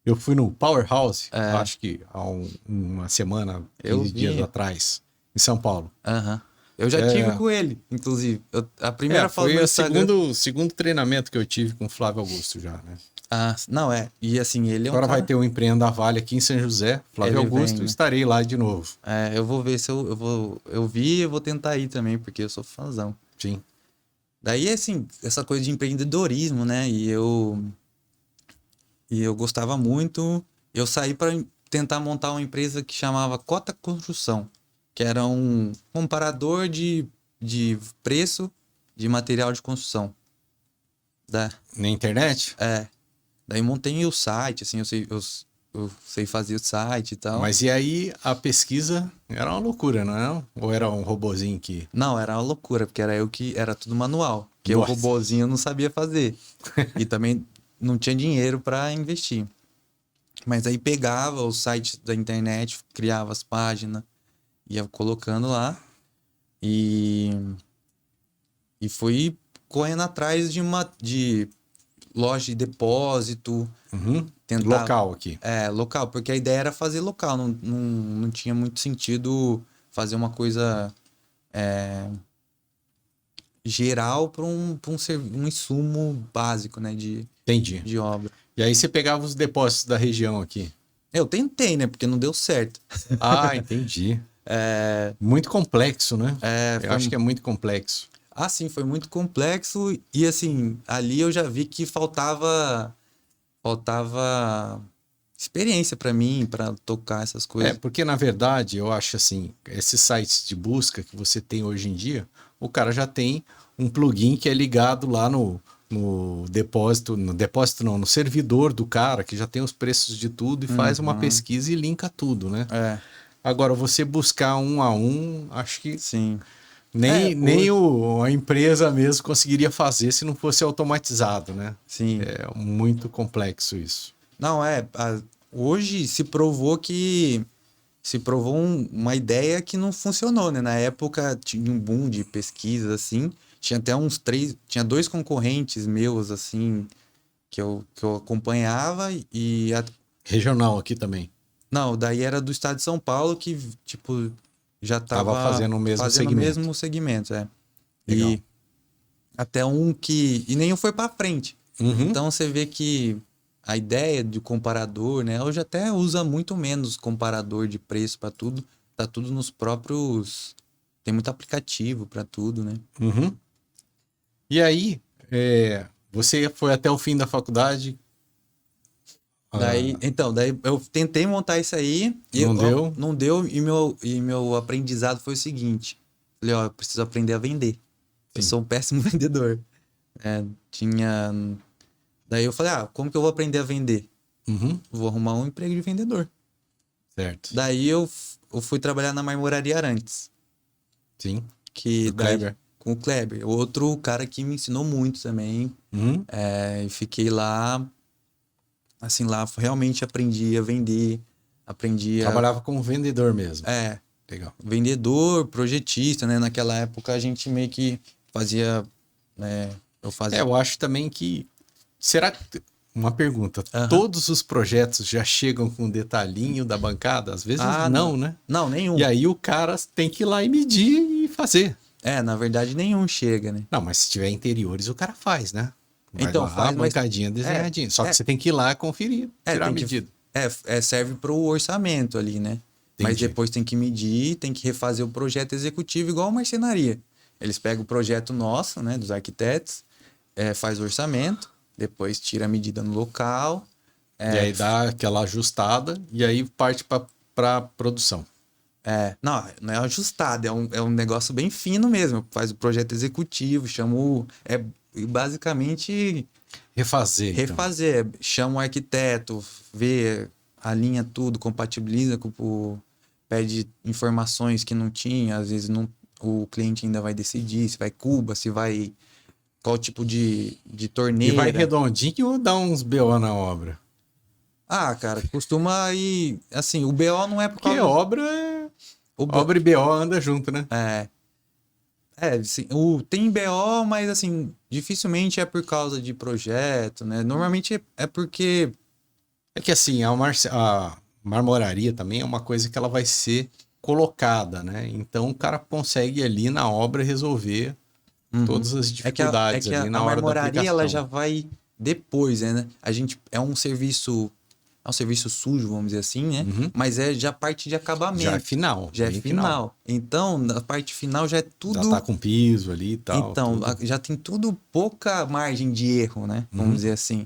[SPEAKER 1] Eu fui no Powerhouse, acho que há uma semana, 15 dias atrás, em São Paulo.
[SPEAKER 2] Aham. Eu já tive com ele, inclusive. A primeira foto
[SPEAKER 1] foi o segundo treinamento que eu tive com o Flávio Augusto já, né?
[SPEAKER 2] Não, E assim, ele é
[SPEAKER 1] Agora vai ter um Empreenda Vale aqui em São José, Flávio Augusto, estarei lá de novo.
[SPEAKER 2] Eu vou ver se eu vi e eu vou tentar ir também, porque eu sou fãzão.
[SPEAKER 1] Sim.
[SPEAKER 2] Daí, assim, essa coisa de empreendedorismo, né? E eu gostava muito. Eu saí para tentar montar uma empresa que chamava Cota Construção, que era um comparador de preço de material de construção.
[SPEAKER 1] Na internet?
[SPEAKER 2] Daí montei o site, assim, eu sei fazer o site e tal.
[SPEAKER 1] Mas e aí a pesquisa era uma loucura, não é? Ou era um robozinho que...
[SPEAKER 2] Não, era uma loucura, porque era tudo manual. Porque o robozinho eu não sabia fazer. E também não tinha dinheiro para investir. Mas aí pegava o site da internet, criava as páginas, ia colocando lá e fui correndo atrás de loja de depósito.
[SPEAKER 1] Local aqui.
[SPEAKER 2] Local, porque a ideia era fazer local, não tinha muito sentido fazer uma coisa geral para um insumo básico, né,
[SPEAKER 1] Entendi.
[SPEAKER 2] de obra.
[SPEAKER 1] E aí você pegava os depósitos da região aqui?
[SPEAKER 2] Eu tentei, né, porque não deu certo.
[SPEAKER 1] Entendi. Muito complexo, né? Eu acho que é muito complexo.
[SPEAKER 2] Sim, foi muito complexo e assim, ali eu já vi que faltava experiência para mim, para tocar essas coisas.
[SPEAKER 1] Porque na verdade eu acho assim, esses sites de busca que você tem hoje em dia, o cara já tem um plugin que é ligado lá no depósito, no servidor do cara, que já tem os preços de tudo e faz uma pesquisa e linka tudo, né? Agora, você buscar um a um, acho que...
[SPEAKER 2] Sim.
[SPEAKER 1] Nem a empresa mesmo conseguiria fazer se não fosse automatizado, né?
[SPEAKER 2] Sim.
[SPEAKER 1] É muito complexo isso.
[SPEAKER 2] Não, hoje se provou uma ideia que não funcionou, né? Na época tinha um boom de pesquisa, assim. Tinha até tinha 2 concorrentes meus, assim, que eu acompanhava e...
[SPEAKER 1] Regional aqui também.
[SPEAKER 2] Não, daí era do estado de São Paulo que, tipo... já tava
[SPEAKER 1] fazendo o mesmo
[SPEAKER 2] segmento.
[SPEAKER 1] Legal.
[SPEAKER 2] E até um que... E nenhum foi para frente.
[SPEAKER 1] Uhum.
[SPEAKER 2] Então você vê que a ideia de comparador, né? Hoje até usa muito menos comparador de preço para tudo. Tá tudo nos próprios. Tem muito aplicativo para tudo, né?
[SPEAKER 1] Uhum. E aí, você foi até o fim da faculdade?
[SPEAKER 2] Daí eu tentei montar isso aí e
[SPEAKER 1] Não
[SPEAKER 2] ó,
[SPEAKER 1] deu?
[SPEAKER 2] não deu. E meu aprendizado foi o seguinte: falei, ó, eu preciso aprender a vender. Eu
[SPEAKER 1] Sim.
[SPEAKER 2] sou um péssimo vendedor. Tinha. Daí eu falei, como que eu vou aprender a vender?
[SPEAKER 1] Uhum.
[SPEAKER 2] Vou arrumar um emprego de vendedor.
[SPEAKER 1] Certo.
[SPEAKER 2] Daí eu fui trabalhar na Marmoraria Arantes.
[SPEAKER 1] Sim.
[SPEAKER 2] Que
[SPEAKER 1] O
[SPEAKER 2] daí,
[SPEAKER 1] Kleber.
[SPEAKER 2] com o Kleber. Outro cara que me ensinou muito também.
[SPEAKER 1] Uhum.
[SPEAKER 2] E fiquei lá. Assim, lá realmente aprendi a vender. Aprendi a.
[SPEAKER 1] Trabalhava como vendedor mesmo.
[SPEAKER 2] É,
[SPEAKER 1] Legal.
[SPEAKER 2] vendedor, projetista, né? Naquela época a gente meio que fazia. Eu fazia.
[SPEAKER 1] Eu acho também que. Será que. Uma pergunta.
[SPEAKER 2] Aham.
[SPEAKER 1] Todos os projetos já chegam com um detalhinho da bancada? Às vezes não,
[SPEAKER 2] Não.
[SPEAKER 1] né?
[SPEAKER 2] Não, nenhum.
[SPEAKER 1] E aí o cara tem que ir lá e medir e fazer.
[SPEAKER 2] Na verdade nenhum chega, né?
[SPEAKER 1] Não, mas se tiver interiores, o cara faz, né? Vai
[SPEAKER 2] Então,
[SPEAKER 1] lá, a
[SPEAKER 2] faz, mas.
[SPEAKER 1] bancadinha
[SPEAKER 2] É,
[SPEAKER 1] desenhadinha. Só que
[SPEAKER 2] é,
[SPEAKER 1] você tem que ir lá conferir, tirar a
[SPEAKER 2] tem que.
[SPEAKER 1] medida.
[SPEAKER 2] Serve para o orçamento ali, né? Mas
[SPEAKER 1] Entendi.
[SPEAKER 2] depois tem que medir, tem que refazer o projeto executivo, igual a marcenaria. Eles pegam o projeto nosso, né, dos arquitetos, faz o orçamento, depois tira a medida no local.
[SPEAKER 1] E aí dá aquela ajustada e aí parte para produção.
[SPEAKER 2] Não é ajustado, é um negócio bem fino mesmo. Faz o projeto executivo, basicamente
[SPEAKER 1] Refazer, então.
[SPEAKER 2] refazer. Chama o arquiteto, vê, alinha tudo, compatibiliza pede informações que não tinha, às vezes não, o cliente ainda vai decidir se vai cuba, se vai qual tipo de
[SPEAKER 1] E
[SPEAKER 2] torneira.
[SPEAKER 1] vai redondinho ou dá uns BO na obra?
[SPEAKER 2] Cara, costuma ir, assim, o BO não é por
[SPEAKER 1] Porque
[SPEAKER 2] causa
[SPEAKER 1] obra é...
[SPEAKER 2] o B-
[SPEAKER 1] Obra e BO anda junto, né?
[SPEAKER 2] Assim, tem BO, mas assim, dificilmente é por causa de projeto, né? Normalmente é porque
[SPEAKER 1] É que assim, a marmoraria também é uma coisa que ela vai ser colocada, né? Então o cara consegue ali na obra resolver todas as
[SPEAKER 2] é que a, é
[SPEAKER 1] dificuldades
[SPEAKER 2] que
[SPEAKER 1] ali
[SPEAKER 2] a,
[SPEAKER 1] na
[SPEAKER 2] a
[SPEAKER 1] hora da
[SPEAKER 2] marmoraria ela já
[SPEAKER 1] aplicação.
[SPEAKER 2] vai depois, né? A gente é um serviço sujo, vamos dizer assim, né?
[SPEAKER 1] Uhum.
[SPEAKER 2] Mas é já parte de acabamento.
[SPEAKER 1] Já é final,
[SPEAKER 2] Já é
[SPEAKER 1] bem final.
[SPEAKER 2] final. Então, na parte final já é
[SPEAKER 1] Já tá
[SPEAKER 2] tudo.
[SPEAKER 1] com piso ali e tal.
[SPEAKER 2] Então,
[SPEAKER 1] tudo.
[SPEAKER 2] já tem tudo pouca margem de erro, né? Vamos dizer assim.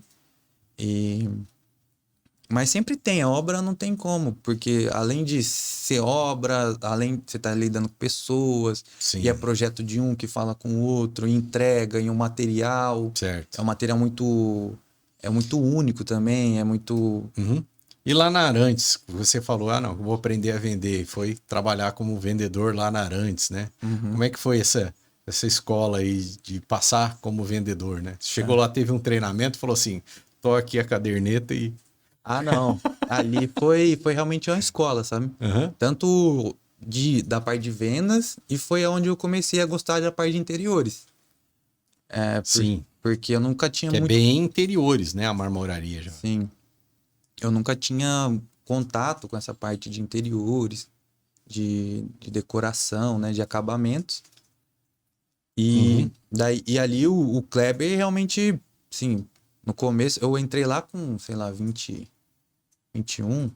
[SPEAKER 2] Mas sempre tem, a obra não tem como, porque além de ser obra, além de você estar lidando com pessoas,
[SPEAKER 1] Sim.
[SPEAKER 2] e é projeto de um que fala com o outro, e entrega em um material.
[SPEAKER 1] Certo.
[SPEAKER 2] É um material muito único também, é muito.
[SPEAKER 1] Uhum. E lá na Arantes, você falou, não, vou aprender a vender. Foi trabalhar como vendedor lá na Arantes, né? Como é que foi essa escola aí de passar como vendedor, né? Chegou lá, teve um treinamento, falou assim, tô aqui a caderneta e...
[SPEAKER 2] Não. Ali foi realmente uma escola, sabe?
[SPEAKER 1] Uhum.
[SPEAKER 2] Tanto da parte de vendas, e foi onde eu comecei a gostar da parte de interiores.
[SPEAKER 1] Sim,
[SPEAKER 2] Porque eu nunca tinha
[SPEAKER 1] que é
[SPEAKER 2] muito.
[SPEAKER 1] bem interiores, né? A marmoraria já.
[SPEAKER 2] Sim. Eu nunca tinha contato com essa parte de interiores, de decoração, né? De acabamentos. E ali o Kleber realmente, sim, no começo eu entrei lá com, sei lá, 21,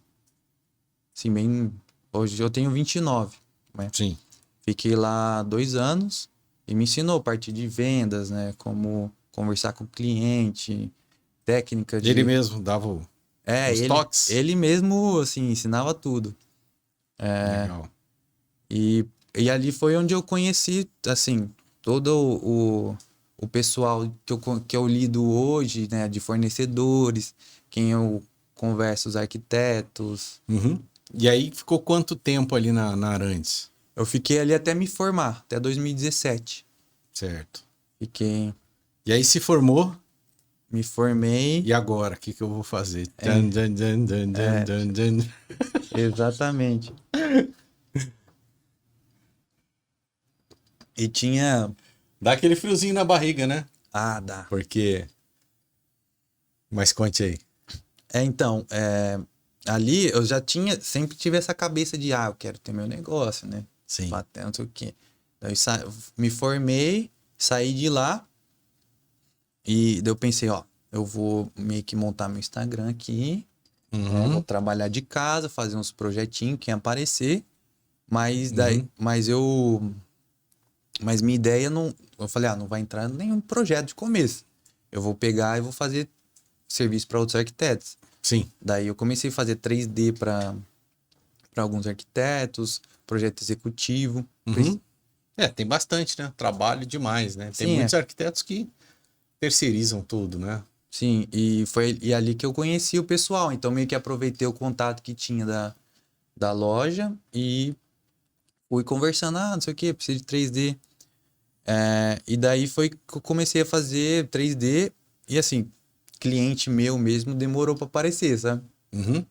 [SPEAKER 2] assim, bem. Hoje eu tenho 29, né?
[SPEAKER 1] Sim.
[SPEAKER 2] Fiquei lá 2 anos e me ensinou a parte de vendas, né? Como conversar com o cliente, técnica de.
[SPEAKER 1] Ele mesmo dava os toques?
[SPEAKER 2] Ele mesmo, assim, ensinava tudo.
[SPEAKER 1] Legal.
[SPEAKER 2] E ali foi onde eu conheci, assim, todo o pessoal que eu lido hoje, né? De fornecedores, quem eu converso, os arquitetos.
[SPEAKER 1] Uhum. E aí ficou quanto tempo ali na Arantes?
[SPEAKER 2] Eu fiquei ali até me formar, até 2017.
[SPEAKER 1] Certo.
[SPEAKER 2] Fiquei,
[SPEAKER 1] E aí se formou,
[SPEAKER 2] me formei.
[SPEAKER 1] e agora? O que eu vou fazer? Dun, dun, dun, dun, dun, dun, dun.
[SPEAKER 2] Exatamente. E tinha.
[SPEAKER 1] Dá aquele friozinho na barriga, né?
[SPEAKER 2] Dá.
[SPEAKER 1] Porque... Mas conte aí.
[SPEAKER 2] Então, ali eu sempre tive essa cabeça de, eu quero ter meu negócio, né?
[SPEAKER 1] Sim.
[SPEAKER 2] Bater, não sei o quê. Então, me formei, saí de lá e daí eu pensei, eu vou meio que montar meu Instagram aqui,
[SPEAKER 1] Uhum.
[SPEAKER 2] vou trabalhar de casa, fazer uns projetinhos, quem aparecer, mas daí, mas minha ideia não, eu falei, não vai entrar em nenhum projeto de começo. Eu vou pegar e vou fazer serviço para outros arquitetos.
[SPEAKER 1] Sim.
[SPEAKER 2] Daí eu comecei a fazer 3D para alguns arquitetos, projeto executivo.
[SPEAKER 1] Uhum. Tem bastante, né? Trabalho demais, né? Tem
[SPEAKER 2] Sim,
[SPEAKER 1] muitos arquitetos que terceirizam tudo, né?
[SPEAKER 2] Sim, e foi ali que eu conheci o pessoal. Então meio que aproveitei o contato que tinha da loja e fui conversando, não sei o que, preciso de 3D. E daí foi que eu comecei a fazer 3D e assim, cliente meu mesmo demorou para aparecer, sabe?
[SPEAKER 1] Uhum.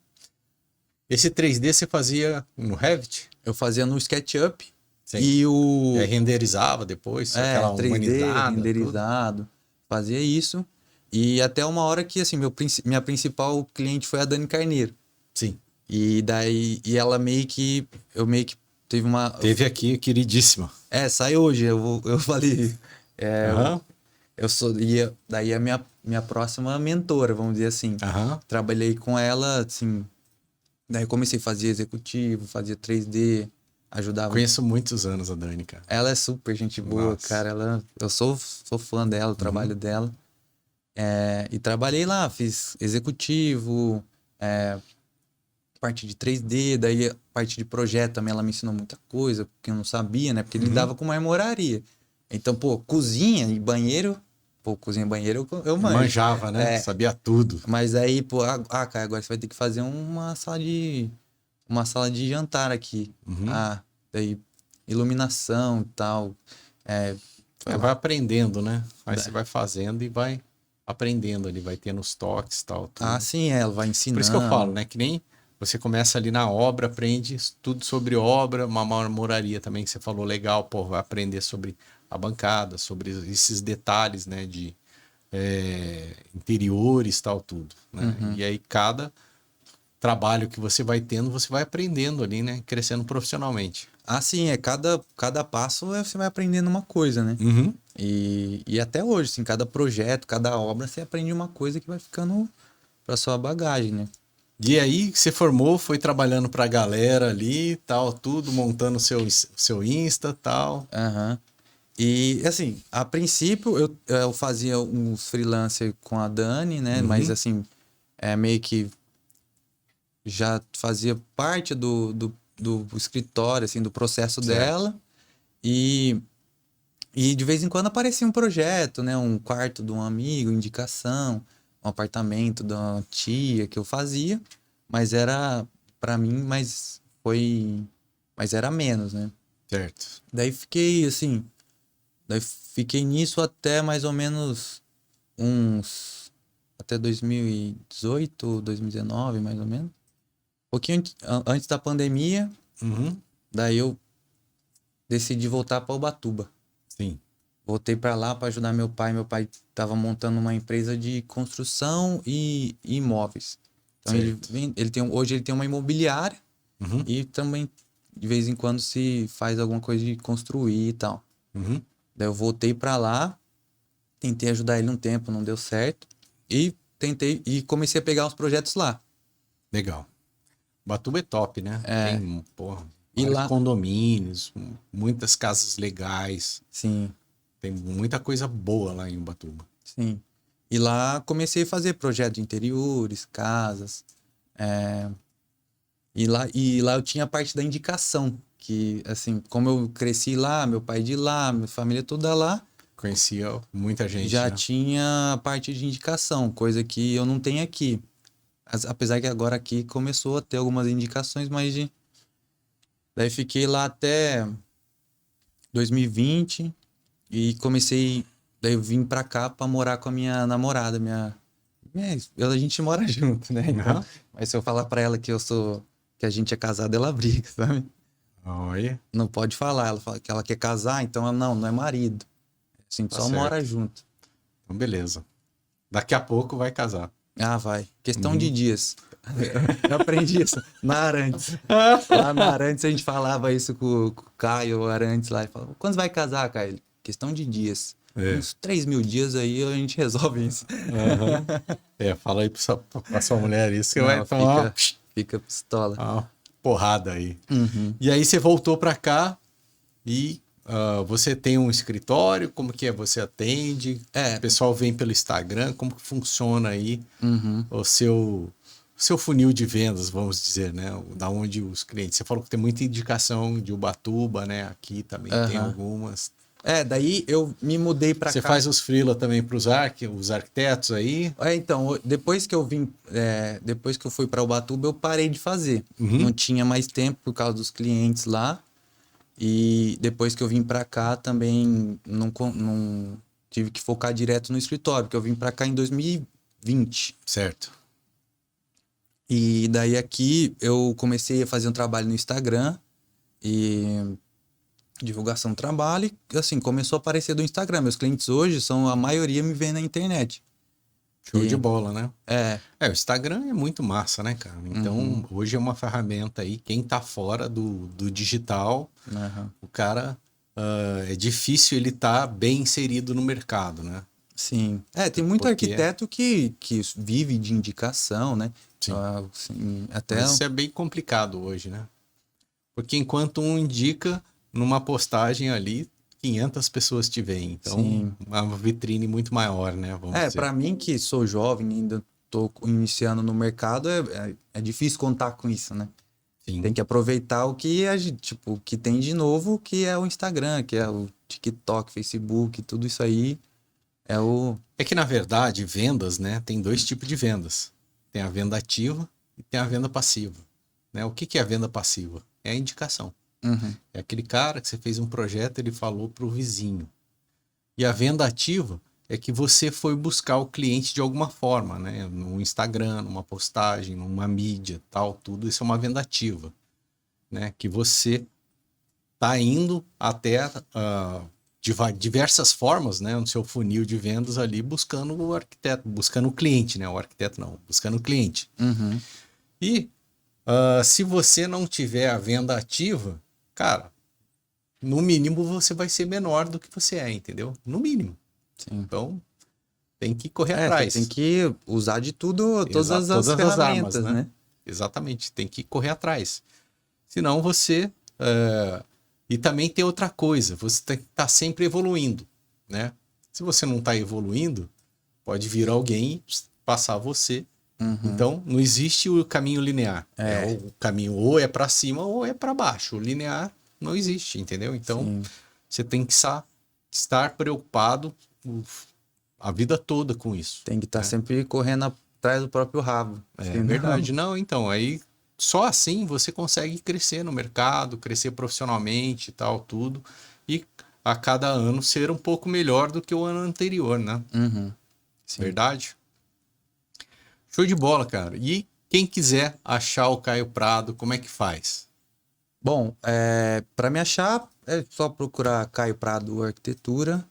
[SPEAKER 1] Esse 3D você fazia no Revit?
[SPEAKER 2] Eu fazia no SketchUp
[SPEAKER 1] Sim.
[SPEAKER 2] e
[SPEAKER 1] E aí renderizava depois, aquela
[SPEAKER 2] 3D
[SPEAKER 1] humanizada, tudo.
[SPEAKER 2] renderizado, fazia isso. E até uma hora que assim, minha principal cliente foi a Dani Carneiro.
[SPEAKER 1] Sim.
[SPEAKER 2] E daí, eu meio que teve uma...
[SPEAKER 1] Teve aqui, queridíssima.
[SPEAKER 2] Sai hoje, eu falei,
[SPEAKER 1] Aham.
[SPEAKER 2] eu sou, daí a minha próxima mentora, vamos dizer assim.
[SPEAKER 1] Aham.
[SPEAKER 2] Trabalhei com ela, assim, daí eu comecei a fazer executivo, fazia 3D, ajudava.
[SPEAKER 1] Conheço muitos anos a Dani, cara.
[SPEAKER 2] Ela é super gente boa,
[SPEAKER 1] Nossa.
[SPEAKER 2] cara, eu sou fã dela, o trabalho dela. E trabalhei lá, fiz executivo, parte de 3D, daí a parte de projeto também ela me ensinou muita coisa, porque eu não sabia, né? Porque lidava com marmoraria. Então, cozinha e banheiro... cozinha e banheiro eu manjo.
[SPEAKER 1] Manjava, né? Sabia tudo.
[SPEAKER 2] Mas aí, cara, agora você vai ter que fazer uma sala de jantar aqui. Daí iluminação e tal.
[SPEAKER 1] Vai aprendendo, né? Aí você vai fazendo e vai aprendendo ali, vai tendo os toques e tal. Tudo.
[SPEAKER 2] Sim, ela vai ensinando.
[SPEAKER 1] Por isso que eu falo, né? Que nem você começa ali na obra, aprende tudo sobre obra, uma marmoraria também que você falou legal, vai aprender sobre a bancada, sobre esses detalhes, né? De interiores e tal, tudo. Né? E aí cada trabalho que você vai tendo, você vai aprendendo ali, né? Crescendo profissionalmente.
[SPEAKER 2] Sim, cada passo você vai aprendendo uma coisa, né?
[SPEAKER 1] Uhum.
[SPEAKER 2] E até hoje, assim, cada projeto, cada obra, você aprende uma coisa que vai ficando pra sua bagagem, né?
[SPEAKER 1] E aí você formou, foi trabalhando pra galera ali, tal, tudo, montando seu Insta, tal.
[SPEAKER 2] E, assim, a princípio eu fazia uns freelancer com a Dani, né? Mas, assim, meio que já fazia parte do escritório, assim, do processo dela. E de vez em quando aparecia um projeto, né? Um quarto de um amigo, indicação, um apartamento da uma tia que eu fazia. Mas era, pra mim, mas era menos, né?
[SPEAKER 1] Certo.
[SPEAKER 2] Daí fiquei nisso até mais ou menos até 2018, 2019, mais ou menos. Um pouquinho antes da pandemia, daí eu decidi voltar para Ubatuba.
[SPEAKER 1] Sim.
[SPEAKER 2] Voltei para lá para ajudar meu pai. Meu pai estava montando uma empresa de construção e imóveis. Então hoje ele tem uma imobiliária e também de vez em quando se faz alguma coisa de construir e tal. Daí eu voltei para lá, tentei ajudar ele um tempo, não deu certo e comecei a pegar uns projetos lá.
[SPEAKER 1] Legal. Ubatuba é top, né? Tem,
[SPEAKER 2] e
[SPEAKER 1] vários
[SPEAKER 2] lá
[SPEAKER 1] condomínios, muitas casas legais.
[SPEAKER 2] Sim.
[SPEAKER 1] Tem muita coisa boa lá em Ubatuba.
[SPEAKER 2] Sim. E lá comecei a fazer projetos de interiores, casas. E lá eu tinha a parte da indicação, que assim, como eu cresci lá, meu pai de lá, minha família toda lá.
[SPEAKER 1] Conhecia muita gente.
[SPEAKER 2] Já
[SPEAKER 1] né?
[SPEAKER 2] tinha a parte de indicação, coisa que eu não tenho aqui. Apesar que agora aqui começou a ter algumas indicações, mas daí fiquei lá até 2020 e daí eu vim pra cá pra morar com a minha namorada, a gente mora junto, né? Então, mas se eu falar pra ela que que a gente é casado, ela briga, sabe?
[SPEAKER 1] Olha.
[SPEAKER 2] Não pode falar, ela fala que ela quer casar, então ela não é marido. Assim, só
[SPEAKER 1] certo.
[SPEAKER 2] mora junto.
[SPEAKER 1] Então, beleza. Daqui a pouco vai casar.
[SPEAKER 2] Vai. Questão de dias. Eu aprendi isso na Arantes. Lá na Arantes a gente falava isso com o Caio Arantes lá. Ele falava, quando vai casar, Caio? Questão de dias. uns 3.000 dias aí a gente resolve isso.
[SPEAKER 1] Aham. Fala aí pra sua mulher isso que
[SPEAKER 2] Não,
[SPEAKER 1] vai tomar
[SPEAKER 2] fica pistola.
[SPEAKER 1] uma porrada aí.
[SPEAKER 2] Uhum.
[SPEAKER 1] E aí você voltou pra cá e você tem um escritório, como que é? Você atende? O pessoal vem pelo Instagram, como que funciona aí o seu funil de vendas, vamos dizer, né? Da onde os clientes... Você falou que tem muita indicação de Ubatuba, né? Aqui também tem algumas.
[SPEAKER 2] Daí eu me mudei pra cá.
[SPEAKER 1] Você faz os freela também para os arquitetos aí?
[SPEAKER 2] Então, depois que eu fui para Ubatuba, eu parei de fazer. Não tinha mais tempo por causa dos clientes lá. E depois que eu vim para cá, também não tive que focar direto no escritório, porque eu vim para cá em 2020.
[SPEAKER 1] Certo.
[SPEAKER 2] E daí aqui eu comecei a fazer um trabalho no Instagram e divulgação do trabalho, e assim, começou a aparecer do Instagram. Meus clientes hoje a maioria me vê na internet.
[SPEAKER 1] Show de bola, né? O Instagram é muito massa, né, cara? Então, hoje é uma ferramenta aí, quem tá fora do digital, o cara, é difícil ele tá bem inserido no mercado, né?
[SPEAKER 2] Sim. Tem muito arquiteto que vive de indicação, né?
[SPEAKER 1] Sim.
[SPEAKER 2] Assim, até...
[SPEAKER 1] Mas isso é bem complicado hoje, né? Porque enquanto um indica, numa postagem ali, 500 pessoas te veem. Então,
[SPEAKER 2] Sim.
[SPEAKER 1] uma vitrine muito maior, né? Vamos dizer.
[SPEAKER 2] Para mim que sou jovem, ainda tô iniciando no mercado, é difícil contar com isso, né?
[SPEAKER 1] Sim.
[SPEAKER 2] Tem que aproveitar o que o que tem de novo, que é o Instagram, que é o TikTok, Facebook, tudo isso aí
[SPEAKER 1] É que, na verdade, vendas, né? Tem dois tipos de vendas. Tem a venda ativa e tem a venda passiva, né? O que é a venda passiva? É a indicação. É aquele cara que você fez um projeto, ele falou para o vizinho. E a venda ativa é que você foi buscar o cliente de alguma forma, né? No Instagram, numa postagem, numa mídia, tal, tudo isso é uma venda ativa, né? Que você está indo até de diversas formas, né? No seu funil de vendas ali, buscando o arquiteto, buscando o cliente, né? O arquiteto não, buscando o cliente. E se você não tiver a venda ativa, cara, no mínimo você vai ser menor do que você é, entendeu? No mínimo.
[SPEAKER 2] Sim.
[SPEAKER 1] Então, tem que correr atrás.
[SPEAKER 2] Tem que usar de tudo, todas as ferramentas,
[SPEAKER 1] armas, né? Exatamente, tem que correr atrás. Senão você... E também tem outra coisa, você tem que estar sempre evoluindo, né? Se você não está evoluindo, pode vir alguém e passar você. Então, não existe o caminho linear. O caminho ou é para cima ou é para baixo. O linear não existe, entendeu? Então, você tem que estar preocupado a vida toda com isso.
[SPEAKER 2] Tem que estar sempre correndo atrás do próprio rabo.
[SPEAKER 1] É verdade. Não, então, aí só assim você consegue crescer no mercado, crescer profissionalmente e tal, tudo. E a cada ano ser um pouco melhor do que o ano anterior, né?
[SPEAKER 2] Sim.
[SPEAKER 1] Verdade? Show de bola, cara. E quem quiser achar o Caio Prado, como é que faz?
[SPEAKER 2] Bom, para me achar, é só procurar Caio Prado Arquitetura,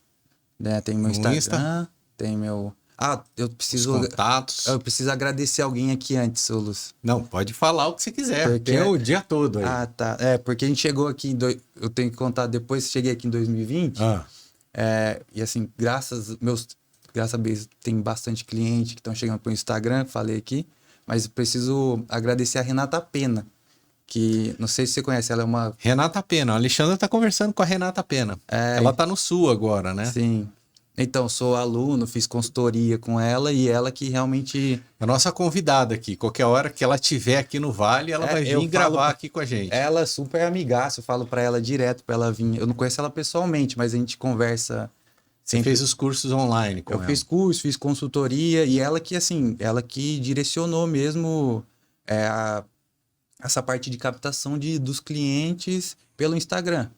[SPEAKER 2] né? Tem meu Instagram, tem meu... eu preciso...
[SPEAKER 1] Os contatos.
[SPEAKER 2] Eu preciso agradecer alguém aqui antes, ô Lúcio.
[SPEAKER 1] Não, pode falar o que você quiser, porque é o dia todo aí.
[SPEAKER 2] Tá. Porque a gente chegou aqui eu tenho que contar, depois que cheguei aqui em 2020, e assim, graças a Deus, tem bastante cliente que estão chegando pelo Instagram, falei aqui, mas preciso agradecer a Renata Pena, que não sei se você conhece, ela é uma...
[SPEAKER 1] Renata Pena, a Alexandra tá conversando com a Renata Pena. Ela tá no Sul agora, né?
[SPEAKER 2] Sim. Então, sou aluno, fiz consultoria com ela e ela que realmente...
[SPEAKER 1] É a nossa convidada aqui. Qualquer hora que ela estiver aqui no Vale, ela vai vir gravar aqui com a gente.
[SPEAKER 2] Ela é super amigaça, eu falo pra ela direto pra ela vir. Eu não conheço ela pessoalmente, mas a gente conversa...
[SPEAKER 1] Você fez os cursos online com ela?
[SPEAKER 2] Eu fiz curso, fiz consultoria e ela que direcionou mesmo essa parte de captação dos clientes pelo Instagram.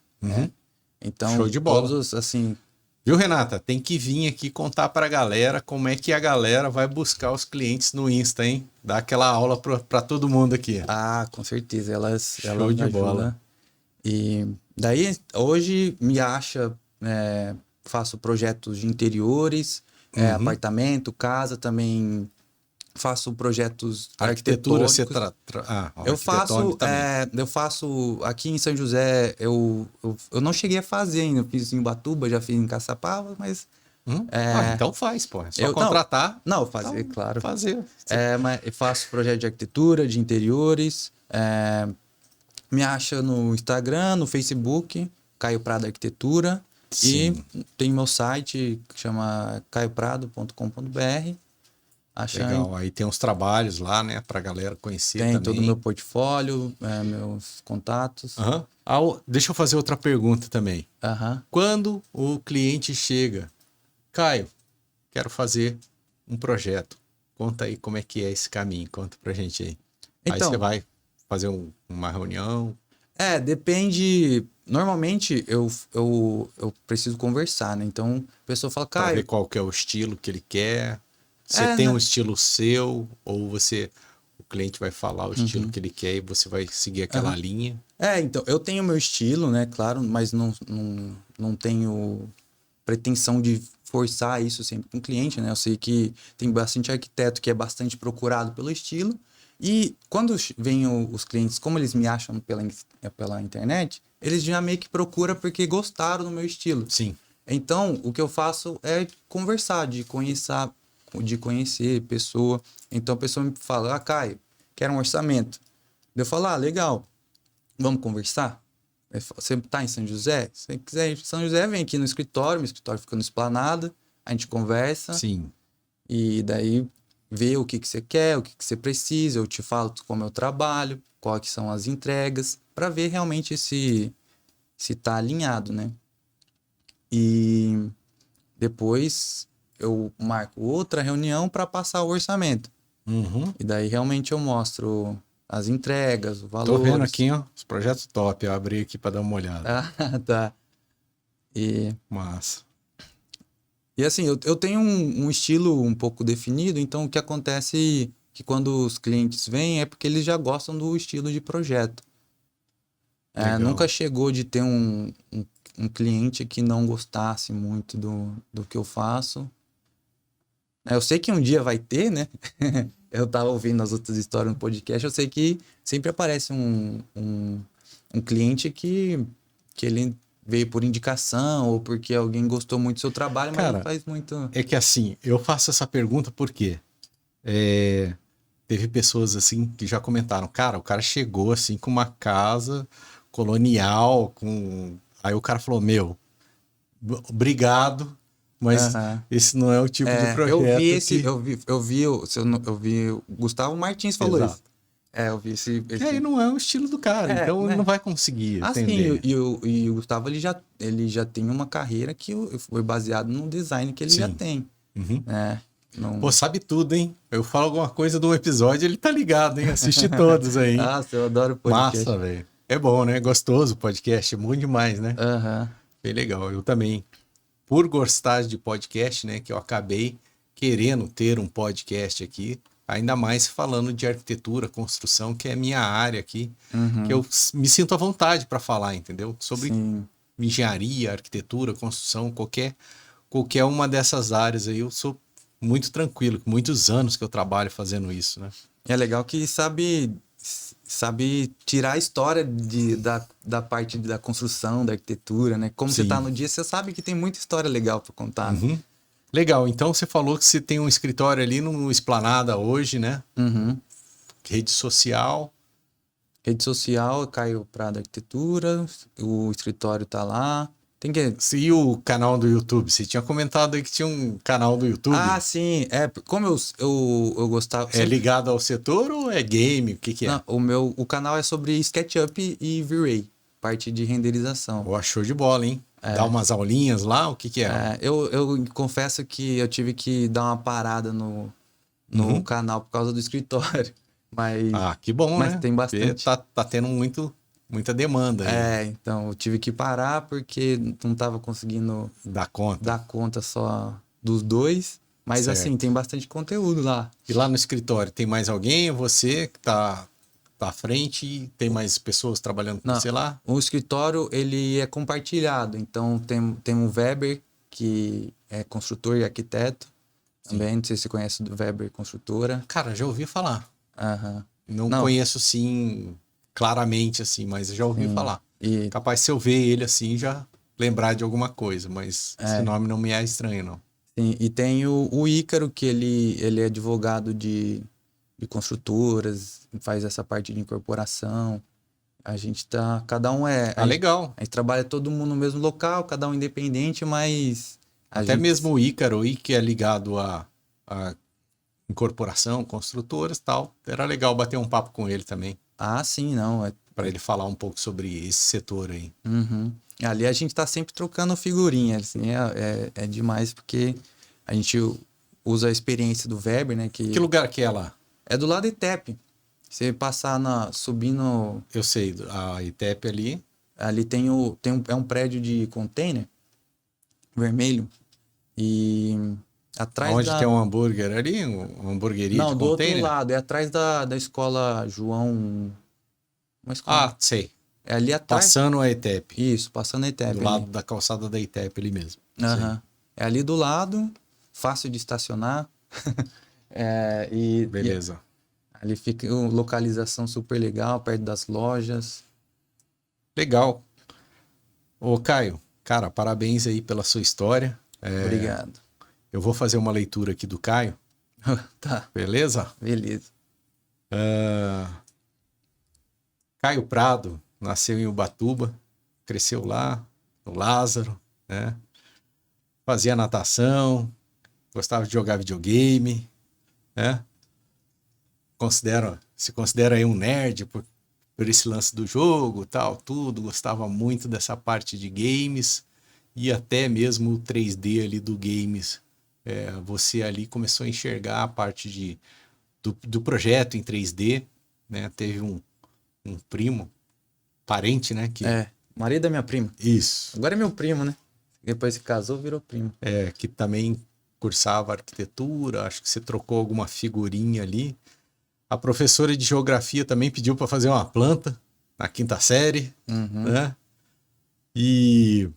[SPEAKER 2] Então,
[SPEAKER 1] show de bola.
[SPEAKER 2] Todos, assim...
[SPEAKER 1] Viu, Renata? Tem que vir aqui contar pra galera como é que a galera vai buscar os clientes no Insta, hein? Dar aquela aula pra todo mundo aqui.
[SPEAKER 2] Com certeza.
[SPEAKER 1] Show de bola.
[SPEAKER 2] E daí, hoje, me acha... faço projetos de interiores, apartamento, casa, também faço projetos
[SPEAKER 1] Arquitetura, você
[SPEAKER 2] arquitetônicos.
[SPEAKER 1] eu faço
[SPEAKER 2] também. Eu faço aqui em São José, eu não cheguei a fazer ainda. Eu fiz em Ubatuba, já fiz em Caçapava, mas...
[SPEAKER 1] então faz, pô. É só
[SPEAKER 2] eu,
[SPEAKER 1] contratar.
[SPEAKER 2] Não, fazer,
[SPEAKER 1] então,
[SPEAKER 2] claro.
[SPEAKER 1] Fazer.
[SPEAKER 2] Mas eu faço projeto de arquitetura, de interiores. Me acha no Instagram, no Facebook, Caio Prado Arquitetura.
[SPEAKER 1] Sim.
[SPEAKER 2] E tem meu site que chama caioprado.com.br.
[SPEAKER 1] Legal, aí tem uns trabalhos lá, né, pra galera conhecer também.
[SPEAKER 2] Tem todo o meu portfólio, meus contatos.
[SPEAKER 1] Deixa eu fazer outra pergunta também. Quando o cliente chega, Caio, quero fazer um projeto. Conta aí como é que é esse caminho, conta pra gente aí. Então, aí você vai fazer uma reunião?
[SPEAKER 2] Depende. Normalmente eu preciso conversar, né? Então a pessoa fala, Caio...
[SPEAKER 1] Pra ver qual que é o estilo que ele quer. Você tem um estilo seu, ou o cliente vai falar o estilo que ele quer e você vai seguir aquela linha?
[SPEAKER 2] Então, eu tenho meu estilo, né, claro, mas não tenho pretensão de forçar isso sempre com o cliente, né? Eu sei que tem bastante arquiteto que é bastante procurado pelo estilo. E quando vêm os clientes, como eles me acham pela internet, eles já meio que procuram porque gostaram do meu estilo.
[SPEAKER 1] Sim.
[SPEAKER 2] Então, o que eu faço é conversar, de conhecer pessoa. Então, a pessoa me fala, Caio, quero um orçamento. Eu falo, legal, vamos conversar? Você tá em São José? Se você quiser ir em São José, vem aqui no escritório. Meu escritório fica no Esplanada. A gente conversa.
[SPEAKER 1] Sim.
[SPEAKER 2] E daí vê o que você quer, o que você precisa. Eu te falo como eu trabalho, quais são as entregas, para ver realmente se tá alinhado, né? E depois eu marco outra reunião para passar o orçamento. E daí realmente eu mostro as entregas, o valor.
[SPEAKER 1] Tô vendo aqui, ó, os projetos top. Eu abri aqui para dar uma olhada.
[SPEAKER 2] Tá.
[SPEAKER 1] Massa.
[SPEAKER 2] E assim, eu tenho um estilo um pouco definido, então o que acontece é que quando os clientes vêm é porque eles já gostam do estilo de projeto. Nunca chegou de ter um cliente que não gostasse muito do que eu faço. Eu sei que um dia vai ter, né? Eu tava ouvindo as outras histórias no podcast, eu sei que sempre aparece um cliente que ele veio por indicação ou porque alguém gostou muito do seu trabalho, mas não faz muito...
[SPEAKER 1] É que assim, eu faço essa pergunta porque teve pessoas assim que já comentaram, o cara chegou assim com uma casa colonial, aí o cara falou, obrigado, mas esse não é o tipo de projeto
[SPEAKER 2] eu vi o Gustavo Martins falou isso. Eu vi esse...
[SPEAKER 1] Que aí não é o estilo do cara, então ele não vai conseguir entender.
[SPEAKER 2] E o Gustavo, ele já tem uma carreira que foi baseado no design que ele já tem.
[SPEAKER 1] Pô, sabe tudo, hein? Eu falo alguma coisa de um episódio, ele tá ligado, hein? Assiste todos aí.
[SPEAKER 2] Nossa, eu adoro podcast.
[SPEAKER 1] Massa, velho. É bom, né? Gostoso o podcast, é bom demais, né? Bem legal. Eu também, por gostar de podcast, né? Que eu acabei querendo ter um podcast aqui, ainda mais falando de arquitetura, construção, que é minha área aqui, que eu me sinto à vontade para falar, entendeu? Sobre engenharia, arquitetura, construção, qualquer uma dessas áreas aí, eu sou muito tranquilo, com muitos anos que eu trabalho fazendo isso, né?
[SPEAKER 2] É legal que sabe tirar a história da parte da construção, da arquitetura, né? Como você tá no dia, você sabe que tem muita história legal para contar. Né?
[SPEAKER 1] Legal, então você falou que você tem um escritório ali no Esplanada hoje, né? Rede social.
[SPEAKER 2] Rede social, Caio Prado Arquitetura, o escritório tá lá.
[SPEAKER 1] E o canal do YouTube? Você tinha comentado aí que tinha um canal do YouTube.
[SPEAKER 2] Sim. Como eu gostava...
[SPEAKER 1] É ligado ao setor ou é game? O que é?
[SPEAKER 2] Não, o canal é sobre SketchUp e V-Ray, parte de renderização.
[SPEAKER 1] Show de bola, hein? Dá umas aulinhas lá? O que é?
[SPEAKER 2] Eu confesso que eu tive que dar uma parada no canal por causa do escritório. Mas,
[SPEAKER 1] que bom,
[SPEAKER 2] mas
[SPEAKER 1] né?
[SPEAKER 2] Tem bastante.
[SPEAKER 1] Tá tendo muita demanda aí.
[SPEAKER 2] Então eu tive que parar porque não tava conseguindo
[SPEAKER 1] dar
[SPEAKER 2] conta só dos dois. Mas assim, tem bastante conteúdo lá.
[SPEAKER 1] E lá no escritório, tem mais alguém? Você que tá à frente? Tem mais pessoas trabalhando com você lá?
[SPEAKER 2] O escritório, ele é compartilhado. Então tem um Weber, que é construtor e arquiteto. também. Não sei se você conhece do Weber Construtora.
[SPEAKER 1] Cara, já ouvi falar.
[SPEAKER 2] Aham.
[SPEAKER 1] Não
[SPEAKER 2] Não,
[SPEAKER 1] conheço, sim, claramente, assim, mas já ouvi
[SPEAKER 2] sim.
[SPEAKER 1] falar.
[SPEAKER 2] E,
[SPEAKER 1] Capaz, se eu ver ele, assim, já lembrar de alguma coisa, mas esse
[SPEAKER 2] é,
[SPEAKER 1] nome não me é estranho, não.
[SPEAKER 2] sim. E tem o Ícaro, que ele é advogado de construtoras, faz essa parte de incorporação. A gente tá. Cada um é.
[SPEAKER 1] Ah, legal.
[SPEAKER 2] A gente trabalha todo mundo no mesmo local, cada um independente, mas a
[SPEAKER 1] Até
[SPEAKER 2] gente.
[SPEAKER 1] mesmo o Ícaro aí, que é ligado a incorporação, construtoras e tal, era legal bater um papo com ele também,
[SPEAKER 2] Ah, sim, não.
[SPEAKER 1] para ele falar um pouco sobre esse setor aí.
[SPEAKER 2] Uhum. Ali a gente tá sempre trocando figurinha, assim, é demais, porque a gente usa a experiência do Weber, né?
[SPEAKER 1] Que
[SPEAKER 2] Que
[SPEAKER 1] lugar que é lá?
[SPEAKER 2] é do lado do ITEP. Você passar subindo.
[SPEAKER 1] Eu sei, a ITEP ali.
[SPEAKER 2] Ali é um prédio de container vermelho. E atrás
[SPEAKER 1] Onde tem
[SPEAKER 2] da.
[SPEAKER 1] um hambúrguer ali, uma hamburgueria de
[SPEAKER 2] Não, do outro
[SPEAKER 1] container?
[SPEAKER 2] lado, é atrás da escola João. Uma escola.
[SPEAKER 1] Ah, sei.
[SPEAKER 2] É ali atrás.
[SPEAKER 1] Passando a ETEP.
[SPEAKER 2] Isso, passando a
[SPEAKER 1] Do
[SPEAKER 2] ITEP
[SPEAKER 1] lado
[SPEAKER 2] ali.
[SPEAKER 1] da calçada da ITEP ali mesmo. Sei.
[SPEAKER 2] Aham. É ali do lado, fácil de estacionar. E
[SPEAKER 1] Beleza.
[SPEAKER 2] ali fica uma localização super legal, perto das lojas.
[SPEAKER 1] Legal. Ô, Caio, cara, parabéns aí pela sua história.
[SPEAKER 2] Obrigado.
[SPEAKER 1] Eu vou fazer uma leitura aqui do Caio,
[SPEAKER 2] Tá,
[SPEAKER 1] beleza?
[SPEAKER 2] beleza.
[SPEAKER 1] Caio Prado nasceu em Ubatuba, cresceu lá, no Lázaro, né? Fazia natação, gostava de jogar videogame, né? Se considera aí um nerd por esse lance do jogo, tal, tudo, gostava muito dessa parte de games e até mesmo o 3D ali do games. Você ali começou a enxergar a parte do projeto em 3D, né? Teve um primo, parente, né?
[SPEAKER 2] Marido da minha prima.
[SPEAKER 1] Isso,
[SPEAKER 2] Agora é meu primo, né? Depois que casou, virou primo.
[SPEAKER 1] que também cursava arquitetura, acho que você trocou alguma figurinha ali. A professora de geografia também pediu para fazer uma planta na quinta série,
[SPEAKER 2] Uhum.
[SPEAKER 1] né? E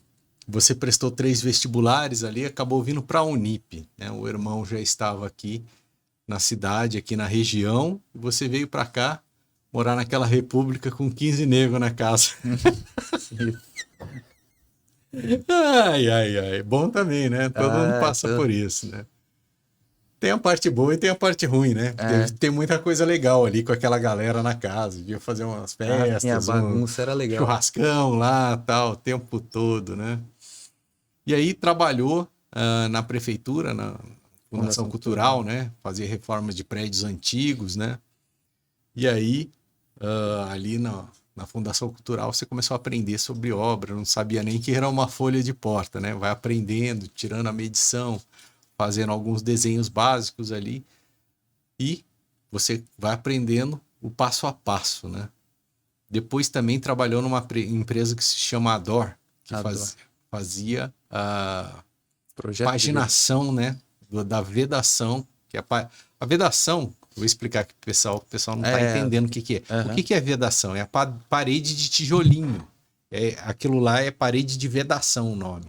[SPEAKER 1] você prestou 3 vestibulares ali, acabou vindo para a Unip, né? O irmão já estava aqui na cidade, aqui na região, e você veio para cá morar naquela república com 15 negros na casa. Ai, ai, ai. Bom também, né? Todo mundo passa por isso, né? Tem a parte boa e tem a parte ruim, né? Deve ter muita coisa legal ali com aquela galera na casa. Devia fazer umas
[SPEAKER 2] Sim, a
[SPEAKER 1] festas, um
[SPEAKER 2] bagunça era legal.
[SPEAKER 1] churrascão lá, tal, o tempo todo, né? E aí trabalhou na prefeitura, na Fundação Cultural, né? Fazia reformas de prédios antigos, né? E aí, ali na Fundação Cultural, você começou a aprender sobre obra, não sabia nem que era uma folha de porta, né? Vai aprendendo, tirando a medição, fazendo alguns desenhos básicos ali, e você vai aprendendo o passo a passo, né? Depois também trabalhou numa empresa que se chama Ador, que fazia a paginação, né? Da vedação, que a vedação, vou explicar aqui pro pessoal, que o pessoal não está entendendo o que é.
[SPEAKER 2] Uhum.
[SPEAKER 1] O que é vedação? É a parede de tijolinho. Aquilo lá é parede de vedação o nome.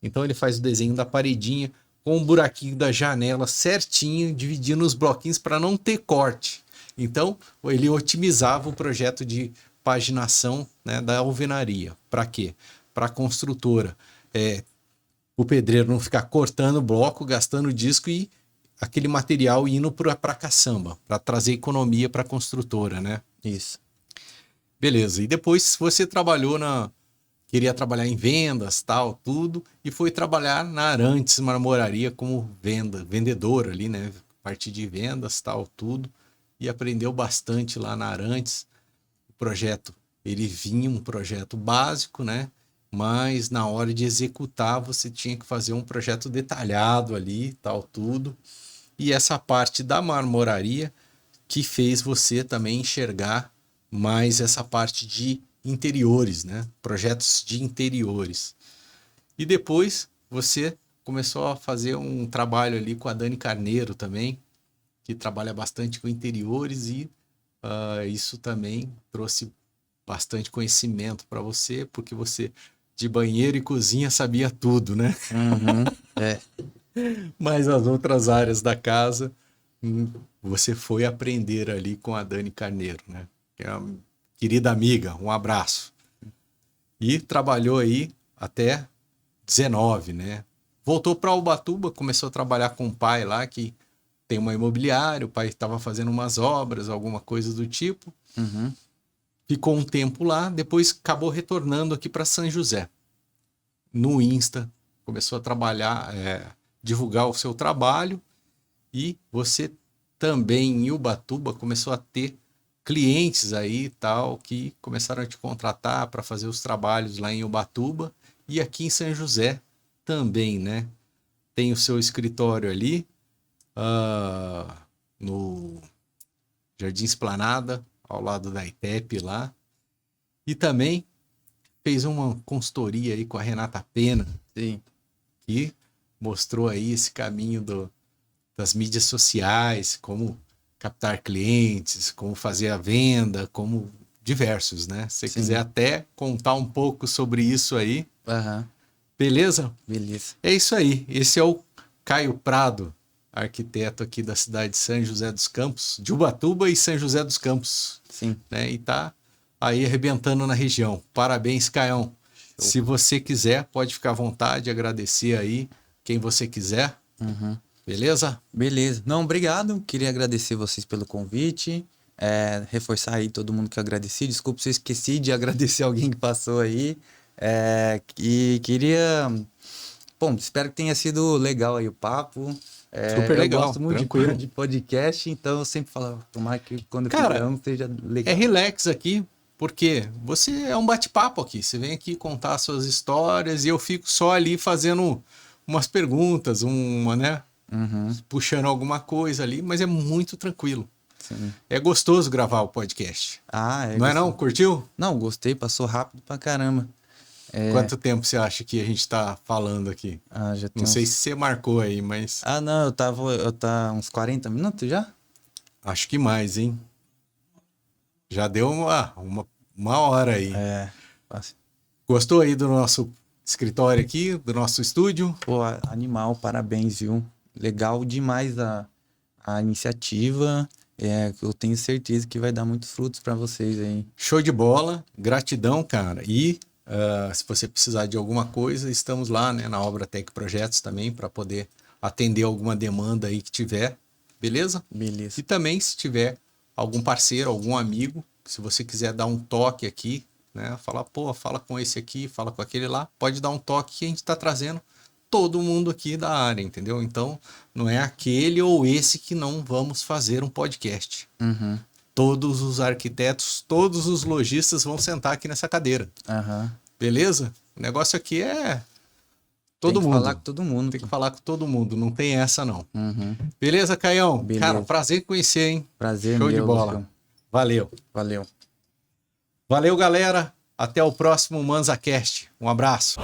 [SPEAKER 1] Então ele faz o desenho da paredinha com um buraquinho da janela certinho, dividindo os bloquinhos para não ter corte. Então ele otimizava o projeto de paginação, né, da alvenaria. Para quê? Para a construtora. O pedreiro não ficar cortando bloco, gastando disco e aquele material indo para a caçamba, para trazer economia para a construtora, né?
[SPEAKER 2] Isso.
[SPEAKER 1] Beleza. E depois você queria trabalhar em vendas, tal, tudo, e foi trabalhar na Arantes Marmoraria como vendedor ali, né? Parte de vendas, tal, tudo, e aprendeu bastante lá na Arantes. O projeto, ele vinha um projeto básico, né? Mas na hora de executar, você tinha que fazer um projeto detalhado ali, tal, tudo. E essa parte da marmoraria que fez você também enxergar mais essa parte de interiores, né? Projetos de interiores. E depois você começou a fazer um trabalho ali com a Dani Carneiro também, que trabalha bastante com interiores e isso também trouxe bastante conhecimento para você, porque você de banheiro e cozinha sabia tudo, né?
[SPEAKER 2] Uhum.
[SPEAKER 1] Mas as outras áreas da casa, você foi aprender ali com a Dani Carneiro, né? Que é uma querida amiga, um abraço. E trabalhou aí até 19, né? Voltou para Ubatuba, começou a trabalhar com o pai lá, que tem uma imobiliária, o pai estava fazendo umas obras, alguma coisa do tipo.
[SPEAKER 2] Uhum.
[SPEAKER 1] Ficou um tempo lá, depois acabou retornando aqui para São José. No Insta, começou a trabalhar, divulgar o seu trabalho, e você também em Ubatuba começou a ter clientes aí e tal, que começaram a te contratar para fazer os trabalhos lá em Ubatuba, e aqui em São José também, né? Tem o seu escritório ali, no Jardim Esplanada, ao lado da ITEP lá, e também fez uma consultoria aí com a Renata Pena,
[SPEAKER 2] Sim.
[SPEAKER 1] que mostrou aí esse caminho das mídias sociais, como captar clientes, como fazer a venda, como diversos, né? Se você
[SPEAKER 2] Sim.
[SPEAKER 1] quiser até contar um pouco sobre isso aí,
[SPEAKER 2] Aham.
[SPEAKER 1] beleza?
[SPEAKER 2] Beleza.
[SPEAKER 1] É isso aí. Esse é o Caio Prado, arquiteto aqui da cidade de São José dos Campos, de Ubatuba e São José dos Campos,
[SPEAKER 2] Sim.
[SPEAKER 1] né? E tá aí arrebentando na região. Parabéns, Caião. Se você quiser, pode ficar à vontade, agradecer aí quem você quiser.
[SPEAKER 2] Uhum.
[SPEAKER 1] Beleza?
[SPEAKER 2] Beleza. Não, obrigado. Queria agradecer vocês pelo convite. Reforçar aí todo mundo que eu agradeci. Desculpa se eu esqueci de agradecer alguém que passou aí. E queria... Bom, espero que tenha sido legal aí o papo.
[SPEAKER 1] Super legal,
[SPEAKER 2] Eu gosto muito
[SPEAKER 1] tranquilo.
[SPEAKER 2] de podcast, então eu sempre falo, tomara que quando eu
[SPEAKER 1] Cara,
[SPEAKER 2] fizer um seja legal.
[SPEAKER 1] É relax aqui, porque você é um bate-papo aqui. Você vem aqui contar suas histórias e eu fico só ali fazendo umas perguntas, né?
[SPEAKER 2] Uhum.
[SPEAKER 1] Puxando alguma coisa ali, mas é muito tranquilo.
[SPEAKER 2] Sim.
[SPEAKER 1] É gostoso gravar o podcast. Não é não? Curtiu?
[SPEAKER 2] Não, gostei, passou rápido pra caramba.
[SPEAKER 1] Quanto tempo você acha que a gente tá falando aqui?
[SPEAKER 2] Já tem
[SPEAKER 1] Não sei se você marcou aí, mas
[SPEAKER 2] não, eu tava uns 40 minutos já?
[SPEAKER 1] acho que mais, hein? Já deu uma hora aí.
[SPEAKER 2] Fácil.
[SPEAKER 1] Gostou aí do nosso escritório aqui, do nosso estúdio?
[SPEAKER 2] Pô, animal, parabéns, viu? Legal demais a iniciativa. Eu tenho certeza que vai dar muitos frutos para vocês aí.
[SPEAKER 1] Show de bola, gratidão, cara. E se você precisar de alguma coisa, estamos lá, né, na Obra Tech Projetos também, para poder atender alguma demanda aí que tiver, beleza?
[SPEAKER 2] Beleza.
[SPEAKER 1] E também, se tiver algum parceiro, algum amigo, se você quiser dar um toque aqui, né, falar, pô, fala com esse aqui, fala com aquele lá, pode dar um toque que a gente está trazendo todo mundo aqui da área, entendeu? Então, não é aquele ou esse que não vamos fazer um podcast.
[SPEAKER 2] Uhum.
[SPEAKER 1] Todos os arquitetos, todos os lojistas vão sentar aqui nessa cadeira.
[SPEAKER 2] Uhum.
[SPEAKER 1] Beleza? O negócio aqui é todo mundo.
[SPEAKER 2] Tem que falar com todo mundo.
[SPEAKER 1] Tem que falar com todo mundo, não tem essa não.
[SPEAKER 2] Uhum.
[SPEAKER 1] Beleza, Caião?
[SPEAKER 2] Beleza.
[SPEAKER 1] Cara, prazer em conhecer, hein?
[SPEAKER 2] Prazer,
[SPEAKER 1] Show
[SPEAKER 2] meu,
[SPEAKER 1] de bola.
[SPEAKER 2] Luciano.
[SPEAKER 1] Valeu.
[SPEAKER 2] Valeu.
[SPEAKER 1] Valeu, galera. Até o próximo ManzaCast. Um abraço.